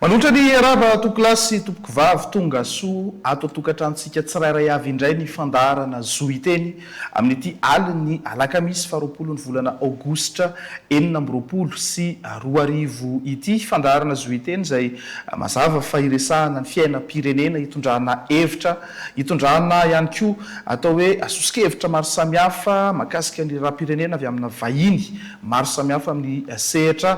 Manotra ny araba tokolasy tompoko vavy tonga soa ato tokatrantsika tsirairay avy indray ny fandarana zoiteny amin'ity aliny alakamisy faharoapolo ny volana aogositra 2024 sy 2025 ity fandarana zoiteny izay mazava fa iresahana ny fiainam-pirenena hitondrana hevitra hitondrana ihany koa atao hoe asosokevitra maro samihafa makasika ny raha-pirenena avy amina vahiny maro samihafa amin'ny sehatra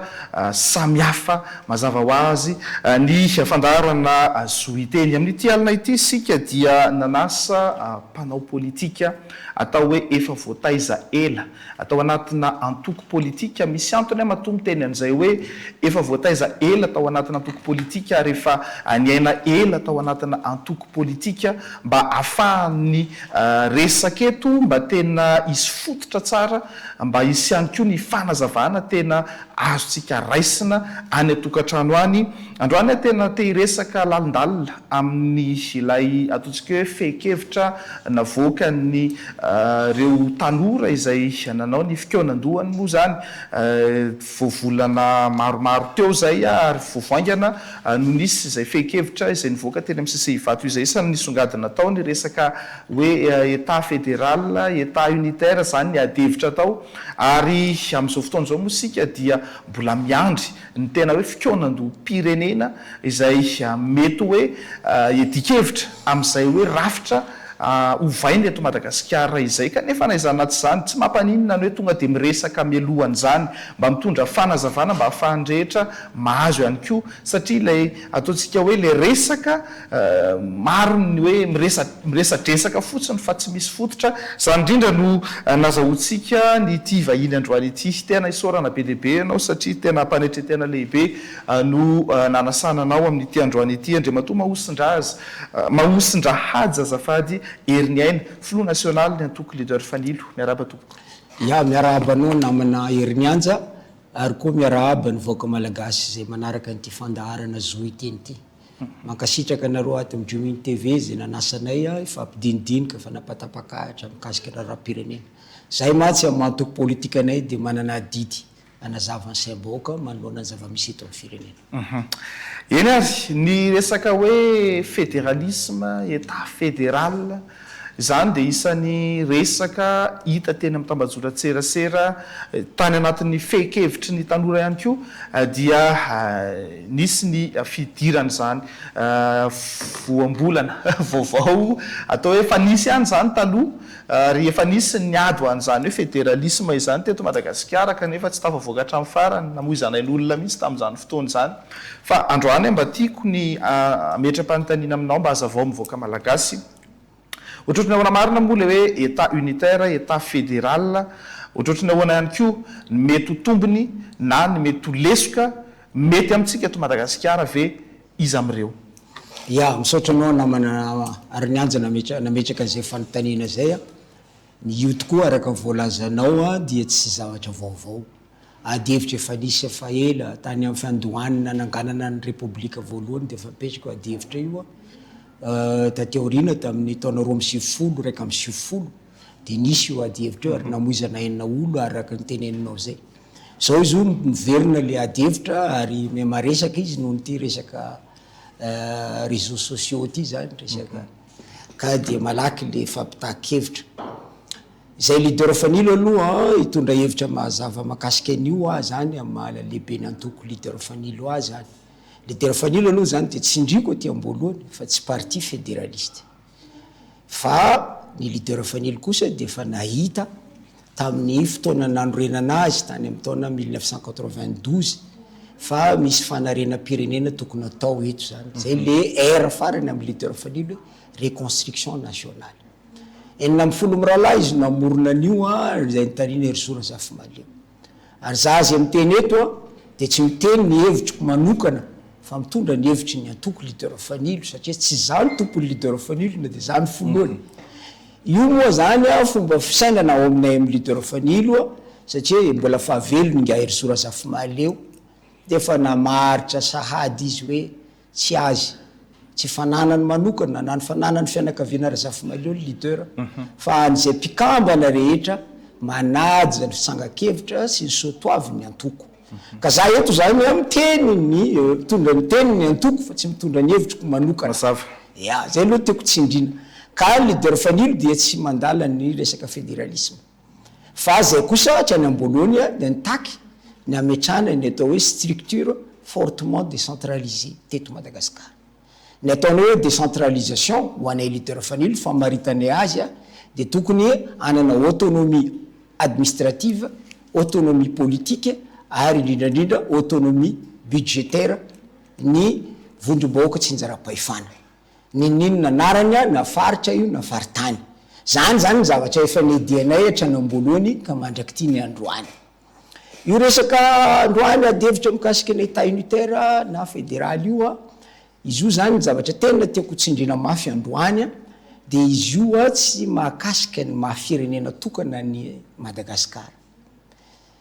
samihafa mazava ho azy ny fandarana zoiteny amin'ity alina ity sika dia nanasa mpanao politika atao hoe efa voataiza ela atao anatina antoko politika misy antony matombo teny an'izay hoe efa voataiza ela atao anatina antoko politika rehefa niaina ela atao anatina antoko politika mba ahafahan'ny resaka eto mba tena isy fototra tsara mba isy ihany koa ny fanazavana tena azontsika raisina any atokantrano any androany tena te hiresaka lalindalina amin'ny ilay ataontsika hoe fekevitra navoaka ny reo tanora izay nanao ny fikeonandohany moa zany voavolana maromaro teo zay ary vovoaingana no nisy izay fekevitra izay nivoaka teny amin'ny CCIvato izay isany nisongadina tao ny resaka hoe état fédéral état unitaire zany ny adevitra tao ary amin'izao fotoana izao moa sika dia mbola miandry ny tena hoe fikeonandoham-pirenena izay mety hoe edikevitra amin'izay hoe rafitra ovainy eto Madagasikara izay kanefa na izany anaty izany tsy mampaninona ny hoe tonga dia miresaka mialohany izany mba mitondra fanazavana mba ahafahany rehetra mahazo ihany koa satria ilay ataontsika hoe ilay resaka maro ny hoe miresadresaka fotsiny fa tsy misy fototra izany indrindra no nazahoantsika ny ity vahiny androany ity tena isorana be lehibe ianao satria tena mpanetretena lehibe no nanasananao amin'ity androany ity andriamatoa mahosindra haja azafady heriny aina Front National ny antoko leader Fanilo miarahaba tompoko. Ya miarahaba anao namana heriny anja ary koa miarahaba ny voaka malagasy izay manaraka nyity fandaharana zoiteny ity. Mankasitraka nareo ato amin'ny Jominy TV izay nanasanay efa ampidinidinika fa napatapakahatra mikasika raha-pirenena. Zahay matsy amin'ny antoko politikanay dia manana didy anazava ny saim-bahoaka manoloana ny zava-misy eto amin'ny firenena. Eny ary ny resaka hoe fédéralisme, état fédéral izany dia isan'ny resaka hita teny amin'ny tambazotran-tserasera tany anatin'ny fekevitry ny tanora ihany koa dia nisy ny fidirana izany voambolana vaovao atao hoe efa nisy ihany izany taloha ary efa nisy ny ady ho an'izany hoe fédéralisme izany teto Madagasikara kanefa tsy tafavoaka hatramin'ny farany namoizanain'olona mihitsy tamin'izany fotoana izany fa androany mba tiako ny ametra-panontaniana aminao mba hazavao mivoaka malagasy ohatrotrany ahoana marina moa le hoe état unitaire état fédéral ohatrotrany ahoana ihany koa mety ho tombony na ny mety ho lesoka mety amintsika eto Madagasikara ve izy amin'ireo. Ya misaotra anao namana ary nianja nametraka an'izay fanontaniana zay ny io tokoa araka voalazanao dia tsy zavatra vaovao adevitra efa nisy efa ela tany amin'ny fiandohanina nanganana ny repoblika voalohany dia efa mipetraka adevitra io tateorina tamin'ny taona 2010 raika amin'ny 2010 dia nisy io adevitra io ary namoizana enina olo araka ny teneninao zay zao izy io miverina le adevitra ary maresaka izy noho nyty resaka réseaux sociaux ty zany resaka ka dia malaky le fampitahan-kevitra izay leader Fanilo aloha hitondra hevitra mazava makasika an'io zany amin'ny mahala lehibe ny antoko leader Fanilo zany leader Fanilo aloha zany dia tsy indriko aty am-boalohany fa tsy parti fédéraliste fa ny leader Fanilo kosa dia efa nahita tamin'ny fotoana nanorenana azy tany amin'ny taona 1992 fa misy fanarenam-pirenena tokony atao eto zany zay le era farany amin'ny leader Fanilo reconstruction nationale enina amin'ny folo miralahy izy namorona an'io izay nitarina Erzora Zafimaleo ary za azy amin'ny teny eto dia tsy miteny ny hevitriko manokana fa mitondra ny hevitry ny antoko leader Fanilo satria tsy zany tompony leader Fanilo na dia zany foloany io moa zany fomba fisainana ao aminay amin'ny leader Fanilo satria mbola fahavelony nga Erzora Zafimaleo dia efa namaritra sahady izy hoe tsy azy tsy fananany manokana na ny fananany fianakaviana Zafimaleo leader fa an'izay mpikambana rehetra manaja ny fitsangakevitra sy ny soatoavy ny antoko ka za eto zany miteny mitondra ny teniny antoko fa tsy mitondra ny hevitroko manokana ya zay aloha tiako tsindrina ka leader fanilo dia tsy mandala ny resaka fédéralisme fa zay kosa hatrany amboloany dia nitaky ny ametrana ny atao hoe structure fortement décentralisée teto Madagasikara ny ataonao hoe décentralisation ho anay leader fanilo fa maritany azy dia tokony anana autonomie administrative autonomie politique ary indrindrandrindra autonomie budgétaire ny vondrom-bahoaka tsy njara-pahefana ninona anaranya na faritra io na faritany zany ny zavatra efa nedianay hatrany amboloany ka mandraky tia ny androany io resaka androany adevitra mikasika ny état unitaire na fédéral io izy io zany ny zavatra tena tiako tsindrina mafy androany dia izy io tsy mahakasika ny mahafirenena tokana ny Madagasikara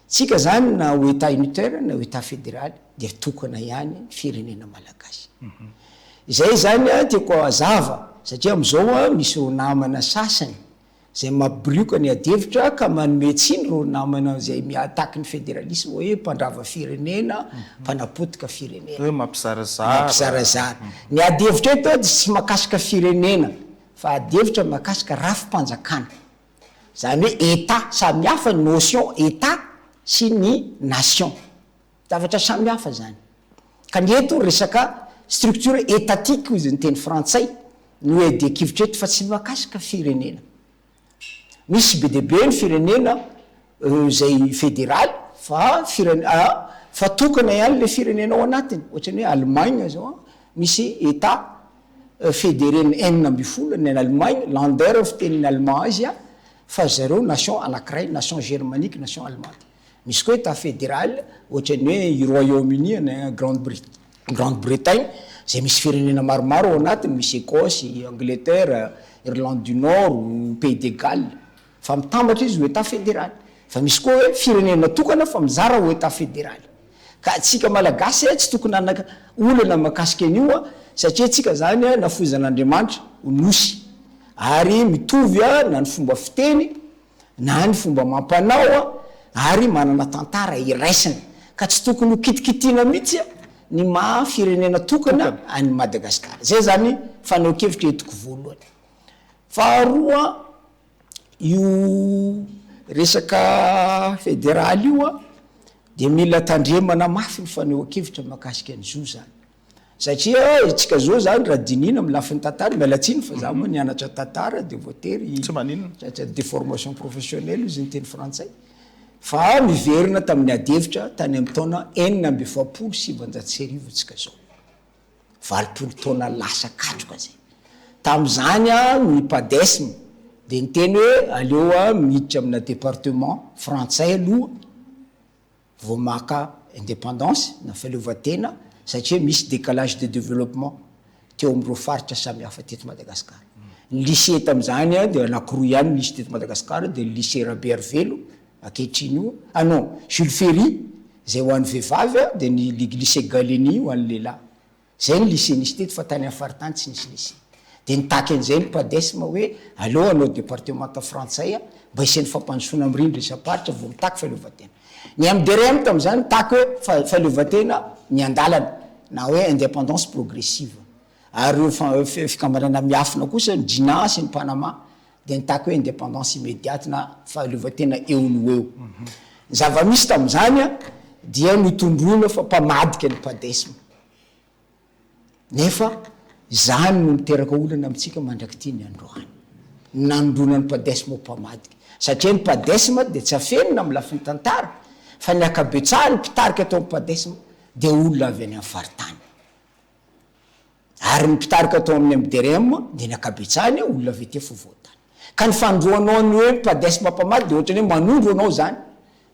tsika zany na ho état unitaire na ho état fédéral dia tokana ihany firenena malagasy izay zany tiako azava satria am'izao misy ro namana sasany zay mabrioka ny adevitra ka manome tsiny ro namana zay miataky ny fédéralisme hoe mpandrava firenena mpanapotika firenena mampizarazara ny adevitra eto tsy makasika firenena fa adevitra makasika rafim-panjakana zany hoe état samihafa ny notion état sy ny nation zavatra samihafa zany ka ny eto resaka structure étatique izy ny teny frantsay ny hoe dekivitra eto fa tsy makasika firenena misy be deabe ny firenena zay fédéral fa tokana ihany le firenena ao anatiny ohatrany hoe Allemagne zao misy état fédéré ny 40 ny Allemagne lander fiteniny allemand azy fa zareo nation anankiray nation germanique nation allemande misy koa état fédéral ohatrany hoe Royaume-Uni na Grande-Bretagne zay misy firenena maromaro ao anatiny misy Écosse Angleterre Irlande du Nord Pays de Galles fa mitambatra izy ho état fédéral fa misy koa hoe firenena tokana fa mizara ho état fédéral ka tsika malagasy tsy tokony anaka olana makasika an'io satria tsika zany nafozan'Andriamanitra onosy ary mitovy na ny fomba fiteny na ny fomba mampanao ary manana tantara iraisiny ka tsy tokony ho kitikitiana mihitsy ny maha firenena tokana any Madagasikara zay zany fanao-kevitra etiko voalohany faharoa io resaka fédéral io dia mila tandremana mafy ny fanao-kevitra makasika an'izao zany satria itsika zao zany raha dinina amin'ny lafiny tantara mialatsiny fa za moa nianatra tantara devotery de formation professionnelle izy ny teny frantsay fa miverina tamin'ny adevitra tany amin'ny taona 1970 tsika zao 20 taona lasa katroka zay tam'izany ny padesme dia niteny hoe aleo miditra amina département frantsay aloha vao maka indépendance na fahaleovan-tena satria misy décalage de développement teo am'ireo faritra samihafa teto Madagasikara ny lycée tam'izany dia anankiroa ihany misy teto Madagasikara dia ny lycée Rabert Velo akehitriny io non Jules Ferry zay ho an'ny vehivavy dia ny lycée Galenie ho an'ny lehilahy zay ny lycée nisy teto fa tany amin'ny faritany tsy nisy lycée dia nitaky an'izay ny padesme hoe aleo anao départementa frantsay mba hisen'ny fampandrosoana amin'ny rindry isaparitra vao mitaky fahaleovan-tena ny MDRM tam'izany taky hoe fahaleovan-tena ny andalana na hoe indépendance progressive ary fikambanana miafina kosa ny Jina sy ny Panama dia nitaky hoe indépendance immédiate na fahaleovan-tena eo no eo ny zava-misy tam'izany dia nitondroina fa mpamadika ny padesme nefa zany no miteraka olana amintsika mandraky tia ny androany nandrona ny padesme ho mpamadika satria ny padesme dia tsy afenina amin'ny lafiny tantara fa ny akabetsahany mpitarika atao amin'ny padesme dia olona avy any amin'ny faritany ary ny mpitarika atao amin'ny MDRM dia ny akabetsahany olona avy etỳ fovoatany ka ny fandroanao ny hoe padesme mpamady dia ohatrany hoe manondro anao zany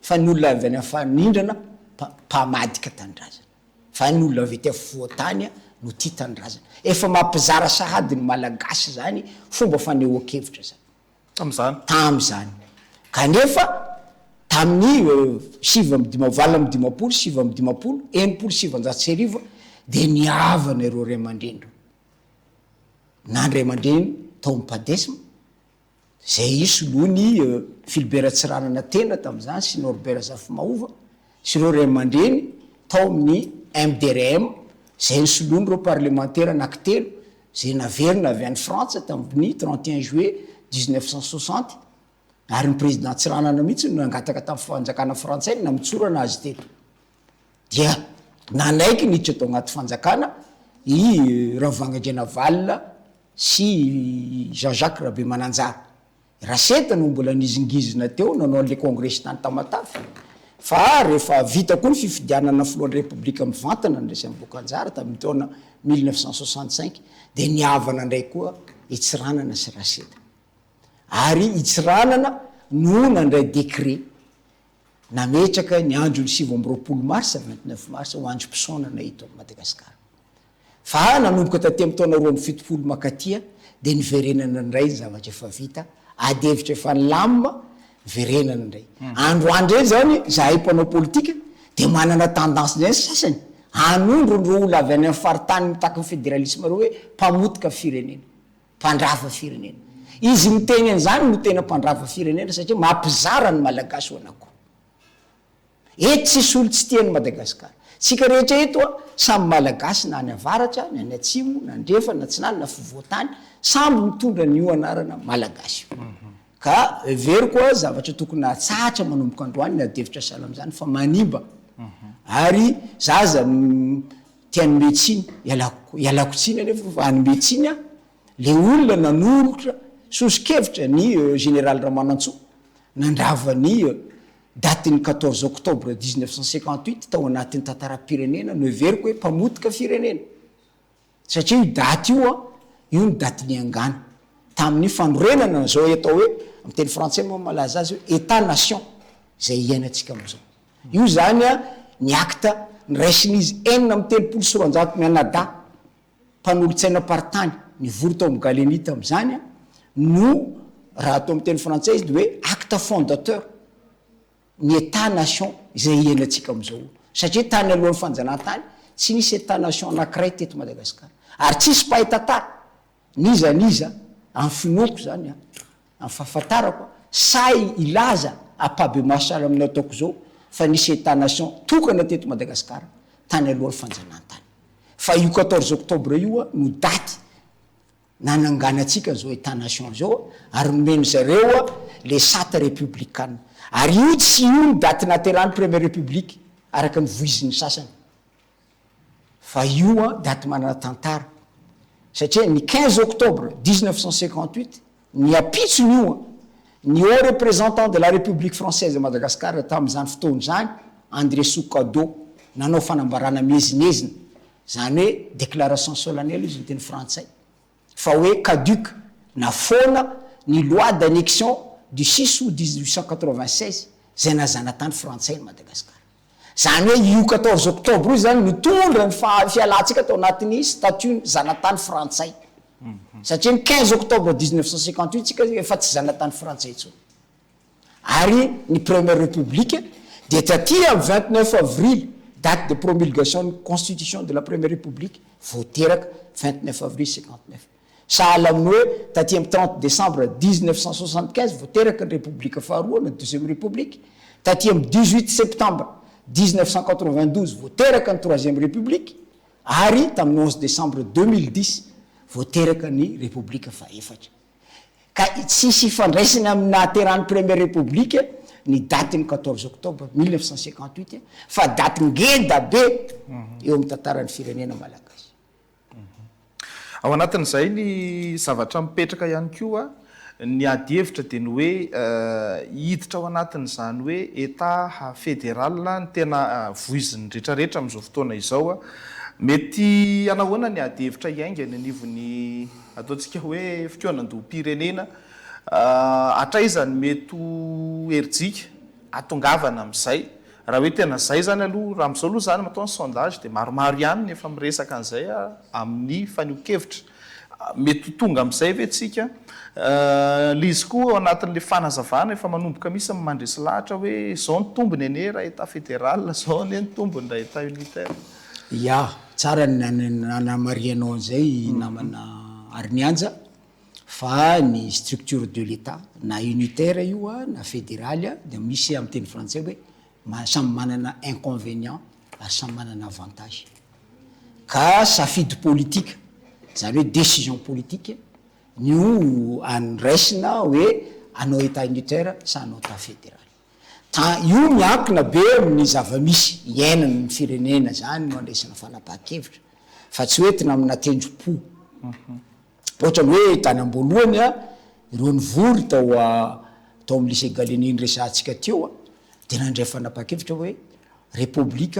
fa ny olona avy any amin'ny fanindrana mpamadika tanindrazana fa ny olona avy etỳ fovoatany no tia tanindrazana efa mampizara sahady ny malagasy zany fomba fanehoan-kevitra zany tam'izany kanefa tamin'ny 7 dia niavana ireo ray aman-dreny na ny ray aman-dreny tao amin'ny padesme zay soloany Philbert Tsiranana tena tam'izany sy Norbert Zafimahova sy reo ray aman-dreny tao amin'ny MDRM zay ny soloany reo parlementaire anankitelo zay naverina avy any frantsa tamin'ny 31 juillet 1960 ary ny président Tsiranana mihitsy no nangataka tamin'ny fanjakana frantsay na mitsorana azy teto dia nanaiky niditra tao anaty fanjakana i Ravangandrianavalina sy Jean-Jacques Rabe Mananjara raseta no mbola nizingizina teo nanao le congrès tany Tamatavy fa rehefa vita koa ny fifidianana filohan'ny république mivantana ny resan'ny Bokanjara tamin'ny taona 1965 de niavana ndray koa Itsiranana sy raseta ary Itsiranana no nandray décret nametraka ny andro ny 7 mars 29 mars ho androm-pisaonana eto Madagasikara fa nanomboka taty amin'ny taona 2017 makatia de niverenana ndray zavatra efa vita adevitra efa lamma verenana ndray androandro zany zahay mpanao politika de manana tendance zay sasany anondro ndro olo avy any amin'ny faritany mitaka ny fédéralisme reo hoe mpamotika firenena mpandrava firenena izy miteny an'izany no tena mpandrava firenena satria mampizara ny malagasy ho anako eto tsisy olo tsy tiany Madagasikara sika rehetra eto samby malagasy na any avaratra na any atsimo na andrefa na tsinany na fivoatany samby mitondra nio anarana malagasy ka very koa zavatra tokony atsahatra manomboka androany na devitra sala am'izany fa manimba ary zaza tiany médecine ialako tsiny anefa fa any médecine le olona nanolotra sosikevitra ny général Ramanantsoa nandravany datin'ny 14 octobre 1958 tao anatin'ny tantaram-pirenena no everiko hoe mpamotika firenena satria io daty io ny daty niangana tamin'ny fanorenana zao atao hoe amin'ny teny français moa malaza azy hoe état nation zay iainantsika am'izao io zany ny acte niraisin'izy enina amin'ny telopolo sy roanjato mianada mpanolotsaina partany nivory tao amin'ny galenita am'izany no raha atao amin'ny teny français izy de hoe acte fondateur ny état nation zay iainantsika am'izao satria tany alohan'ny fanjanahantany tsy nisy état nation anankiray teto Madagasikara ary tsisy mpahitatara niza amin'ny finoko zany amin'ny fahafantarako say ilaza apabe masala amin'ny ataoko zao fa nisy état nation tokana teto Madagasikara tany alohan'ny fanjanahantany fa io 14 octobre io no daty nananganatsika zao état nation zao ary nomeno zareo les sata républicaine ary io tsy io ny daty naterahany première république araka ny voizin'ny sasany fa io daty manana tantara satria ny 15 octobre 1958 ny apitsony io ny haut représentant de la république française de Madagascar tamin'izany fotoana zany André Soukado nanao fanambarana mezinezina zany hoe déclaration solennelle izy ny teny frantsay fa hoe caduc na fona ny loi d'annexion du 6 août 1896 zay nazana tany frantsay ny Madagasikara zany hoe io 14 octobre io zany mitondra ny fialantsika tao anatin'ny statut zanatany frantsay satria ny 15 octobre 1958 tsika efa tsy zanatany frantsay tsony ary ny première république de taty amin'ny 29 avril date de promulgation de constitution de la première république voateraka 29 avril 59 sahala amin'ny hoe taty amin'ny 30 décembre 1975 voateraka ny république faharoa na deuxième république taty amin'ny 18 septembre 1992 voateraka ny troisième république ary tamin'ny 11 décembre 2010 voateraka ny république fahaefatra ka tsisy fandraisana amin'ny nahaterahany première république ny daty ny 14 octobre 1958 fa daty ngeda be eo amin'ny tantaran'ny firenena malagasy ao anatin'izay ny zavatra mipetraka ihany koa ny adihevitra dia ny hoe hiditra ao anatin'izany hoe état fédéral ny tena voiziny rehetrarehetra amin'izao fotoana izao mety anahoana ny adihevitra iaingany anivony ataontsika hoe fitoanan-doham-pirenena atraizany mety herijika atongavana amin'izay raha hoe tena zay zany aloha raha amin'izao aloha zany matao ny sondage dia maromaro ihany nefa miresaka an'izay amin'ny fanio-kevitra mety tonga amin'izay ve tsika lizy koa ao anatin'le fanazavana efa manomboka misy mandresy lahatra hoe zao ny tombony ane raha état fédéral zao ny tombony raha état unitaire ya tsara nanamarianao an'izay namana Arnianja fa ny structure de l'état na unitaire io na fédéral de misy amin'ny teny frantsay hoe samy manana inconvénient ary samy manana avantage ka safidy politika zany hoe décision politique nio anraisina hoe anao état unitaire sa anao ta fédéral io miankina be amin'ny zava-misy iainana ny firenena zany no andraisana fanapahan-kevitra fa tsy hoentina amina tendrom-po ohatrany hoe tany amboalohany ireo nivory tao amin'ny lycée Galenine resantsika teo de nandray fanapahan-kevitra hoe république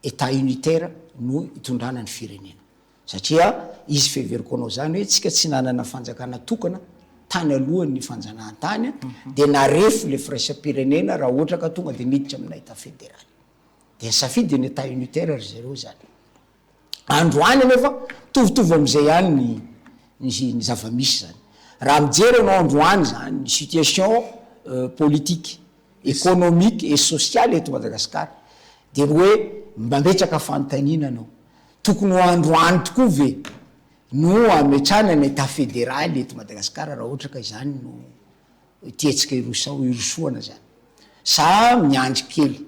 état unitaire no itondrana ny firenena satria izy feveriko anao zany hoe tsika tsy nanana fanjakana tokana tany alohan'ny fanjanahantany de narefo le firaisam-pirenena raha ohatra ka tonga de miditra amina état fédéral de nisafidy ny état unitaire ry zareo zany androany anefa tovitovy am'izay ihany ny zava-misy zany raha mijery anao androany zany ny situation politique économique et sociale eto Madagasikara de hoe mametraka fantanina anao tokony ho androany tokoa ve no ametrana ny état fédéral eto Madagasikara raha ohatra ka izany no tietsika irosoana zany sa miandry kely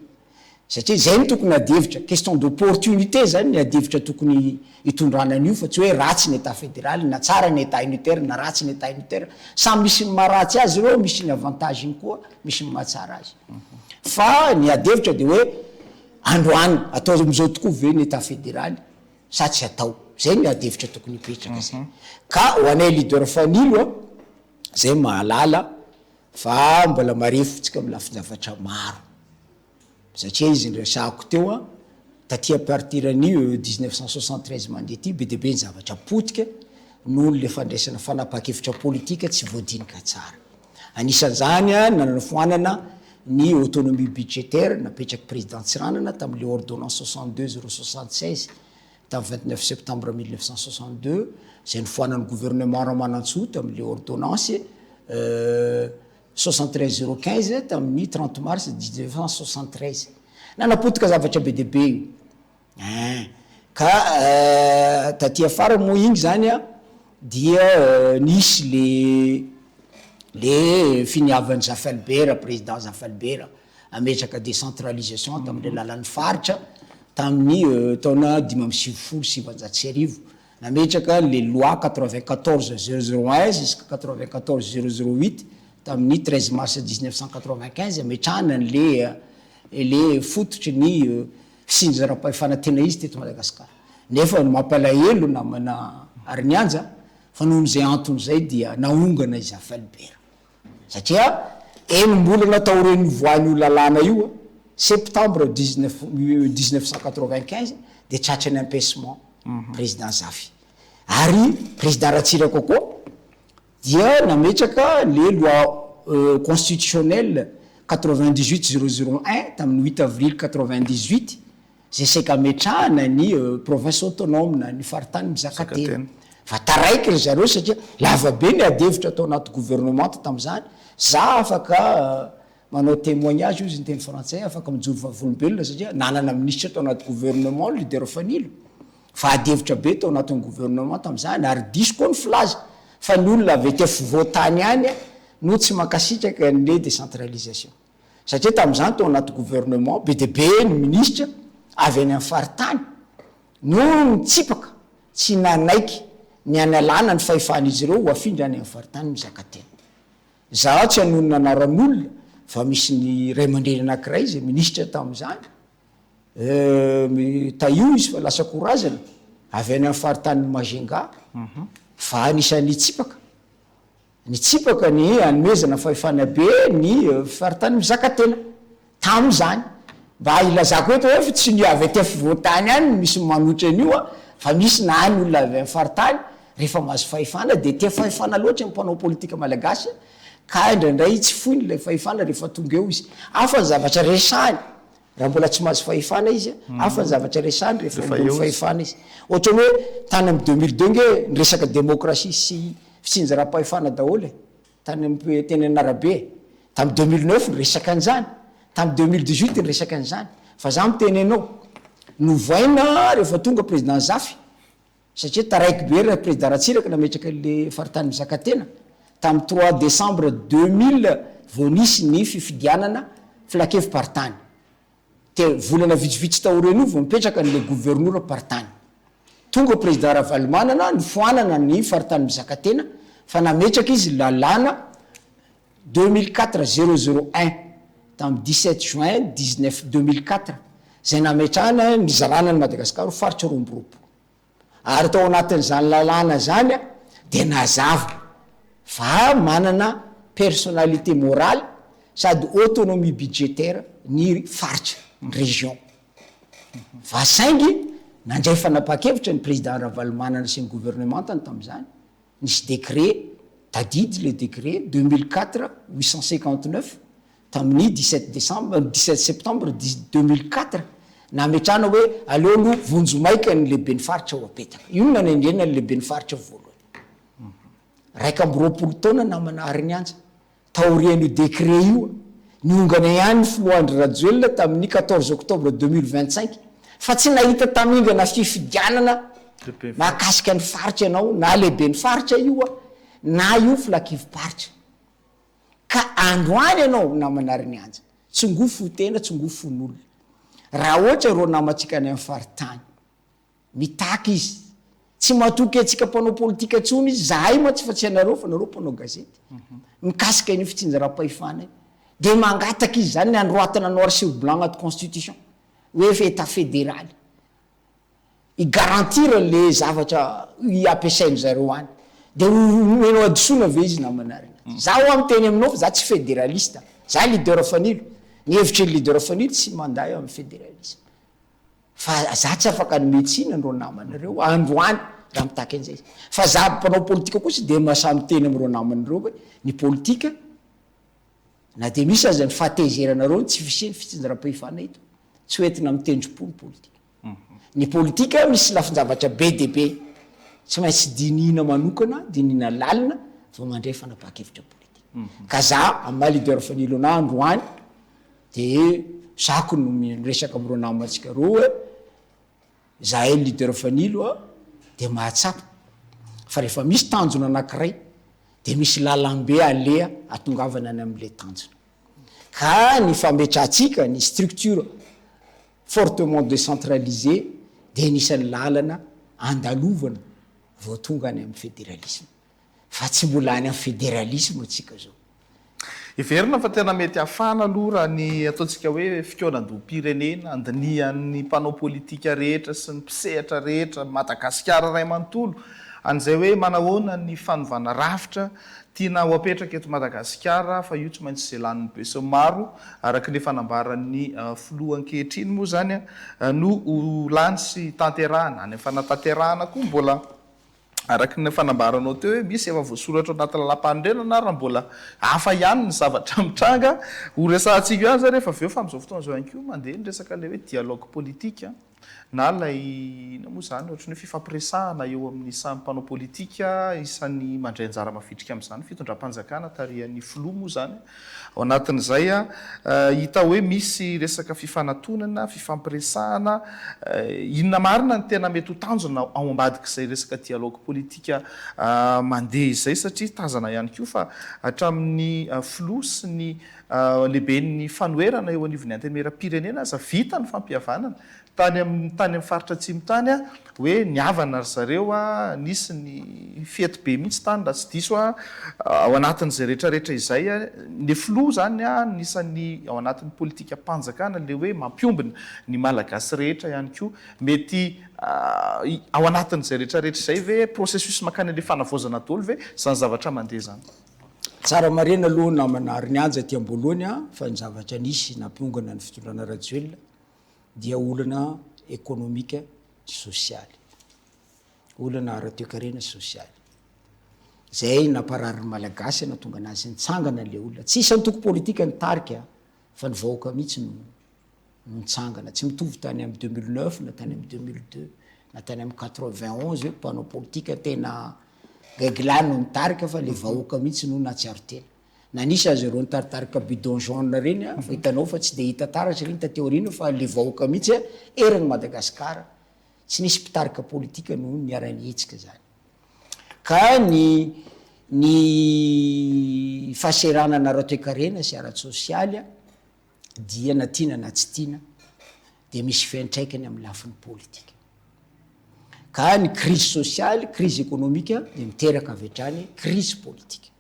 satria zay ny tokony adevitra question d'opportunité zany ny adevitra tokony itondrana an'io fa tsy hoe ratsy ny état fédéral na tsara ny état unitaire na ratsy ny état unitaire sa misy ny maharatsy azy ireo misy ny avantage iny koa misy ny mahatsara azy fa ny adevitra de hoe androany atao am'izao tokoa ve ny état fédéral sa tsy atao zay ny adevitra tokony ipetraka zay ka ho anay leader fanilo zay mahalala fa mbola marefotsika amin'ny lafin-javatra maro satria izy nresahako teo taty partir any 1973 mandeha ty be debe ny zavatra potika noho le fandraisana fanapahan-kevitra politika tsy voadinika tsara anisan'zany nanana foanana ny autonomie budgétaire napetraky président Tsiranana tamin'le ordonnance 62/076 tamin'ny 29 septembre 1962 zay nifoanan'ny gouvernement Ramanantsoa tamin'le ordonnance 73/015 tamin'ny 30 mars 1973 nanapotika zavatra be debe io ka taty afara moa igny zany dia nisy le finiavan'ny Zafalbera président Zafalbera ametraka décentralisation tamin'le lalan'ny faritra tamin'ny taona 570 nametraka le loi 94/001 jusqu'à 94/008 tamin'ny 13 mars 1995 ametrahana le fototry ny fisinjaram-pahefana tena izy teto Madagasikara nefa mampalahelo namana Arinianja fa noho zay antony zay dia naongana i Zafalbera satria enim-bolana tao reny voan'io lalàna io septembre 1995 de tratrany empêchement président Zafy ary président Ratsiraka koa dia nametraka le loi constitutionnelle 98/001 tamin'ny 8 avril 98 zay seka ametrahana ny province autonome na ny faritany mizakatena fa taraiky ry zareo satria lava be ny adevitra atao anaty gouvernement tam'zany za afaka manao témoignage izy ny teny français afaka mijoro vavolombelona satria nanana ministre atao anaty gouvernement leader fanilo fa adevitra be tao anatin'ny gouvernement tam'zany ary diso koa ny filaza fa ny olona avy te fivoatany any no tsy mankasitraka an'le décentralisation satria tam'zany tao anaty gouvernement be de be ny ministre avy any amin'ny faritany no mitsipaka tsy nanaiky ny analana ny fahefan'izy ireo ho afindra any amin'ny faritany mizakatena za tsy hanonona anaran'olona fa misy ny ray aman-dreny anankiray zay ministre tam'zany taio izy fa lasa korazana avy any amin'ny faritany Majenga fa anisan'ny nitsipaka ny anomezana fahefana be ny faritany mizakatena tam'zany mba ilazako eto hoe fa tsy ny avy ty fivoatany any misy manotra an'io fa misy na any olona avy amin'ny faritany rehefa mahazo fahefana de tia fahefana loatra ny mpanao politika malagasy ka indraindray tsy foiny le fahefana rehefa tonga eo izy afa ny zavatra resahany raha mbola tsy mahazo fahefana izy afa ny zavatra resahany rehefa mbola fahefana izy ohatrany hoe tany amin'ny 2002 nge ny resaka démocratie sy fitsinjaram-pahefana daholo tany amin'ny teny an'Arabe tamin'ny 2009 ny resaka an'izany tamin'ny 2018 ny resaka an'izany fa za miteny anao novoaina rehefa tonga président Zafy satria taraiky be raha président Ratsiraka nametraka le faritany mizakatena tamin'ny 3 décembre 2000 vao nisy ny fifidianana filakevi-paritany volana vitsivitsy taoreny io vo mipetraka n'le gouvernora partany tonga président Ravalomanana ny foanana ny faritany mizakatena fa nametraka izy lalàna 2004 001 tamin'ny 17 juin 19 2004 zay nametrahana ny zalàna ny Madagasikara ho faritra romboropo ary tao anatin'izany lalàna zany de nazava fa manana personnalité morale sady autonomie budgétaire ny faritra région va saingy nandray fanapa-kevitra ny président Ravalomanana sy ny gouvernementany tamin'izany nisy décret tadidy le décret 2004 859 tamin'ny 17 septembre 2004 nametrahana hoe aleo no vonjomaika ny lehibe ny faritra ho apetaka io nanendrena ny lehibe ny faritra voalohany raika amby roapolo taona namanary ny anja taorian'io décret io niongana ihany Floandry Rajoelina tamin'ny 14 octobre 2025 fa tsy nahita tamingana fifidianana mahakasika ny faritra ianao na lehibe ny faritra io na io flakivi-paritra ka androany ianao namanary ny anja tsongofo tena tsongofon'olona raha ohatra ro namatsika any amin'ny faritany mitaka izy tsy matoky atsika mpanao politika tsony izy zahay ma tsy fa tsy anareo fa nareo mpanao gazety mikasika iny fitsinjaram-pahefana de mangataka izy zany ny androatana noir sur blanc anaty constitution hoe fa état fédéral igarantir le zavatra ampiasainy zareo any de menao adisona ve izy namanary zaho amin'ny teny aminao fa za tsy fédéraliste za leader fanilo ny hevitry ny leader fanilo tsy manday eo amin'ny fédéralisme fa za tsy afaka ny médecine andro namanareo androany raha mitaka an'izay fa za mpanao politika kosa de masamy teny am'reo namanareo hoe ny politika na de misy aza ny fahatezeranaareo tsy fiseny fitsinjaram-pahefana ito tsy hoentina mitendrim-po ny politika ny politika misy lafinjavatra be de be tsy maintsy dinina manokana dinina lalina vao mandray fanapa-kevitra politika ka za amin'ny leader fanilo ana androany de zako no miresaka am'reo namantsika reo hoe zahay leader fanilo de mahatsapa fa rehefa misy tanjona anankiray de misy lalambe alea atongavana any am'le tanjona ka ny fametrahatsika ny structure fortement décentralisée de nisan'ny lalana andalovana vao tonga any amin'ny fédéralisme fa tsy mbola any amin'ny fédéralisme atsika zao iverina fa tena mety afana aloha raha ny ataontsika hoe fikonan-dom-pirenena andinian'ny mpanao politika rehetra sy ny mpisehatra rehetra Madagasikara ray manontolo an'izay hoe manahoana ny fanovana rafitra tiana ho apetraka eto Madagasikara fa io tsy maintsy zay laniny be sy maro araka ny fanambaran'ny filoha ankehitriny moa zany no ho lany sy tanterahana any fanatanterahana koa mbola araka ny fanambaranao teo hoe misy efa voasoratra anaty lalam-pandrenana raha mbola hafa ihany ny zavatra mitranga ho resahantsika ihany zany rehefa aveo fa am'izao fotoana zao ihany koa mandeha ny resaka le hoe dialogue politika na lay na moa zany ohatry ny fifampiresahana eo amin'ny samy mpanao politika isan'ny mandray anjara mafitrika amin'izany fitondram-panjakana tarihan'ny filoha moa zany ao anatin'izay hita hoe misy resaka fifanantonana fifampiresahana inona marina ny tena mety ho tanjona ao ambadik'izay resaka dialogue politika mandeha izay satria tazana ihany koa fa hatramin'ny filoha sy ny lehiben'ny fanoerana eo anivon'ny antenimieram-pirenena aza vita ny fampihavanana tany amin'ny faritra atsimotany hoe niavana ry zareo nisy ny fety be mihitsy tany raha tsy diso ao anatin'izay rehetrarehetra izay ny filoha zany nisan'ny ao anatin'ny politika mpanjakana le hoe mampiombina ny malagasy rehetra ihany koa mety ao anatin'izay rehetrarehetra izay ve processus makany le fanavozana daholo ve zany zavatra mandeha zany tsara marena aloha namanary ny anja ty amboalohany fa ny zavatra nisy nampiongana ny fitondrana Rajoelina dia olana économique sociale olana ara-toekarena sociale zay namparary malagasy na tonga anazy nitsangana le olona tsy isany toko politika ny tarika fa ny vahoaka mihitsy no nitsangana tsy mitovy tany amin'ny 2009 na tany amin'ny 2002 na tany amin'ny 91 hoe mpanao politika tena gaglany no nitarika fa le vahoaka mihitsy no natsiaro tena na nisy azy reo nitaritarika bidon jaune reny fa hitanao fa tsy de hita taratra reny tateorina fa le vahoaka mihitsy eriny Madagasikara tsy nisy mpitarika politika no niara-nihetsika zany ka ny fahaseranana ara-toekarena sy ara-sosialy dia na tiana na tsy tiana de misy fiantraikany amin'ny lafin'ny politika ka ny crise sociale crise économique de miteraka avy hatrany crise politique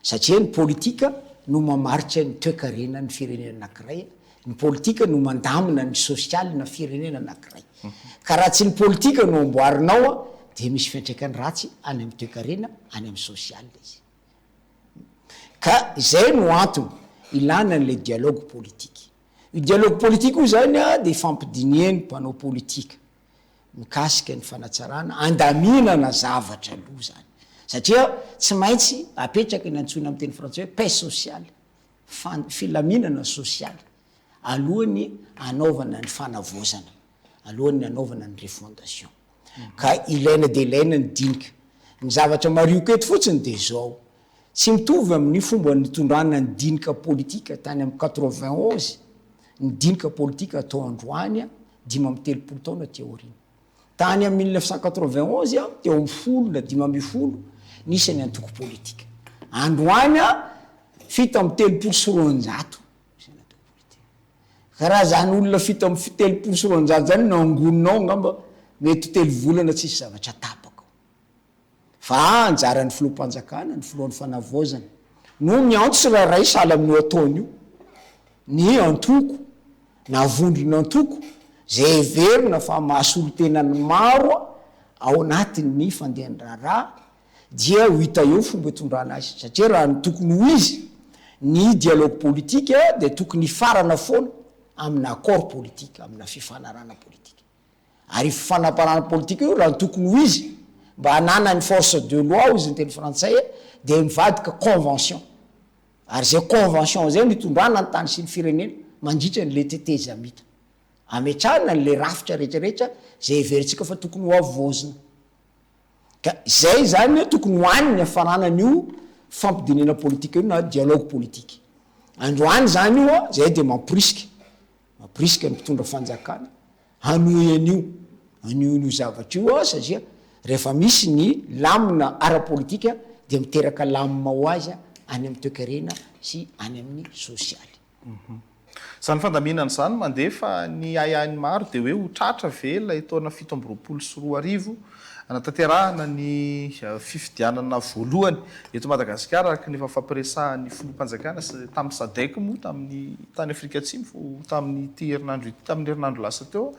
satria ny politika no mamaritra ny toe-karena ny firenena anankiray ny politika no mandamina ny socialy na firenena anankiray ka raha tsy ny politika no amboarinao de misy fiantraikany ratsy any amin'ny toe-karena any amin'ny sociale izy ka izay no antony ilana n'le dialogue politique io dialogue politique io zany de fampidiniany mpanao politika mikasika ny fanatsarana andaminana zavatra aloha zany satria tsy maintsy apetraka ny antsona amin'ny teny frantsay hoe paix sociale filaminana sociale alohany anaovana ny fanavozana alohany anaovana ny refondation ka ilaina de ilaina ny dinika ny zavatra marioka eto fotsiny de zao tsy mitovy amin'ny fomba nitondrana ny dinika politika tany amin'ny 91 ny dinika politika atao androany 5 taona teorina tany amin'ny 1991 teo amin'ny 10 na 12 nisy ny antoko politika androany 7 sy 900 karaha zany olona 7 sy 900 zany nangononao ngamba mety 3 volana tsisy zavatra tapaka fa anjaran'ny filoham-panjakana ny filohan'ny fanavozana no miantso sy raha ray sala amin'ny ataony io ny antoko na vondrony antoko zay verina fa mahasolo tenany maro ao anatin'ny fandehany raharaha dia ho hita eo fomba itondrana azy satria raha ny tokony ho izy ny dialogue politique de tokony farana foana amina accord politique amina fifanarana politique ary fifanamparana politique io raha ny tokony ho izy mba hanana ny force de loi izy ny teny frantsay de mivadika convention ary zay convention zay nitondrana ny tany sy ny firenena mandritra n'le teteza mita ametrahana n'le rafitra rehetrarehetra zay veritsika fa tokony ho avozina ka zay zany tokony hoaniny afaranan'io fampidinena politika io na dialogue politique androany zany io zay de mampirisika ny mpitondra fanjakana hanoen'io anion'io zavatra io satria rehefa misy ny lamina ara-politika de miteraka lamina ho azy any amin'ny toe-karena sy any amin'ny socialy zany fandaminana zany mandefa ny ayany maro de hoe ho tratra vela itaona 7 sy 4 anatanterahana ny fifidianana voalohany eto Madagasikara araka ny fampiresahan'ny filoham-panjakana tamin'ny sadek moa tamin'ny tany Afrika Atsimo tamin'ny herinandro tamin'ny herinandro lasa teo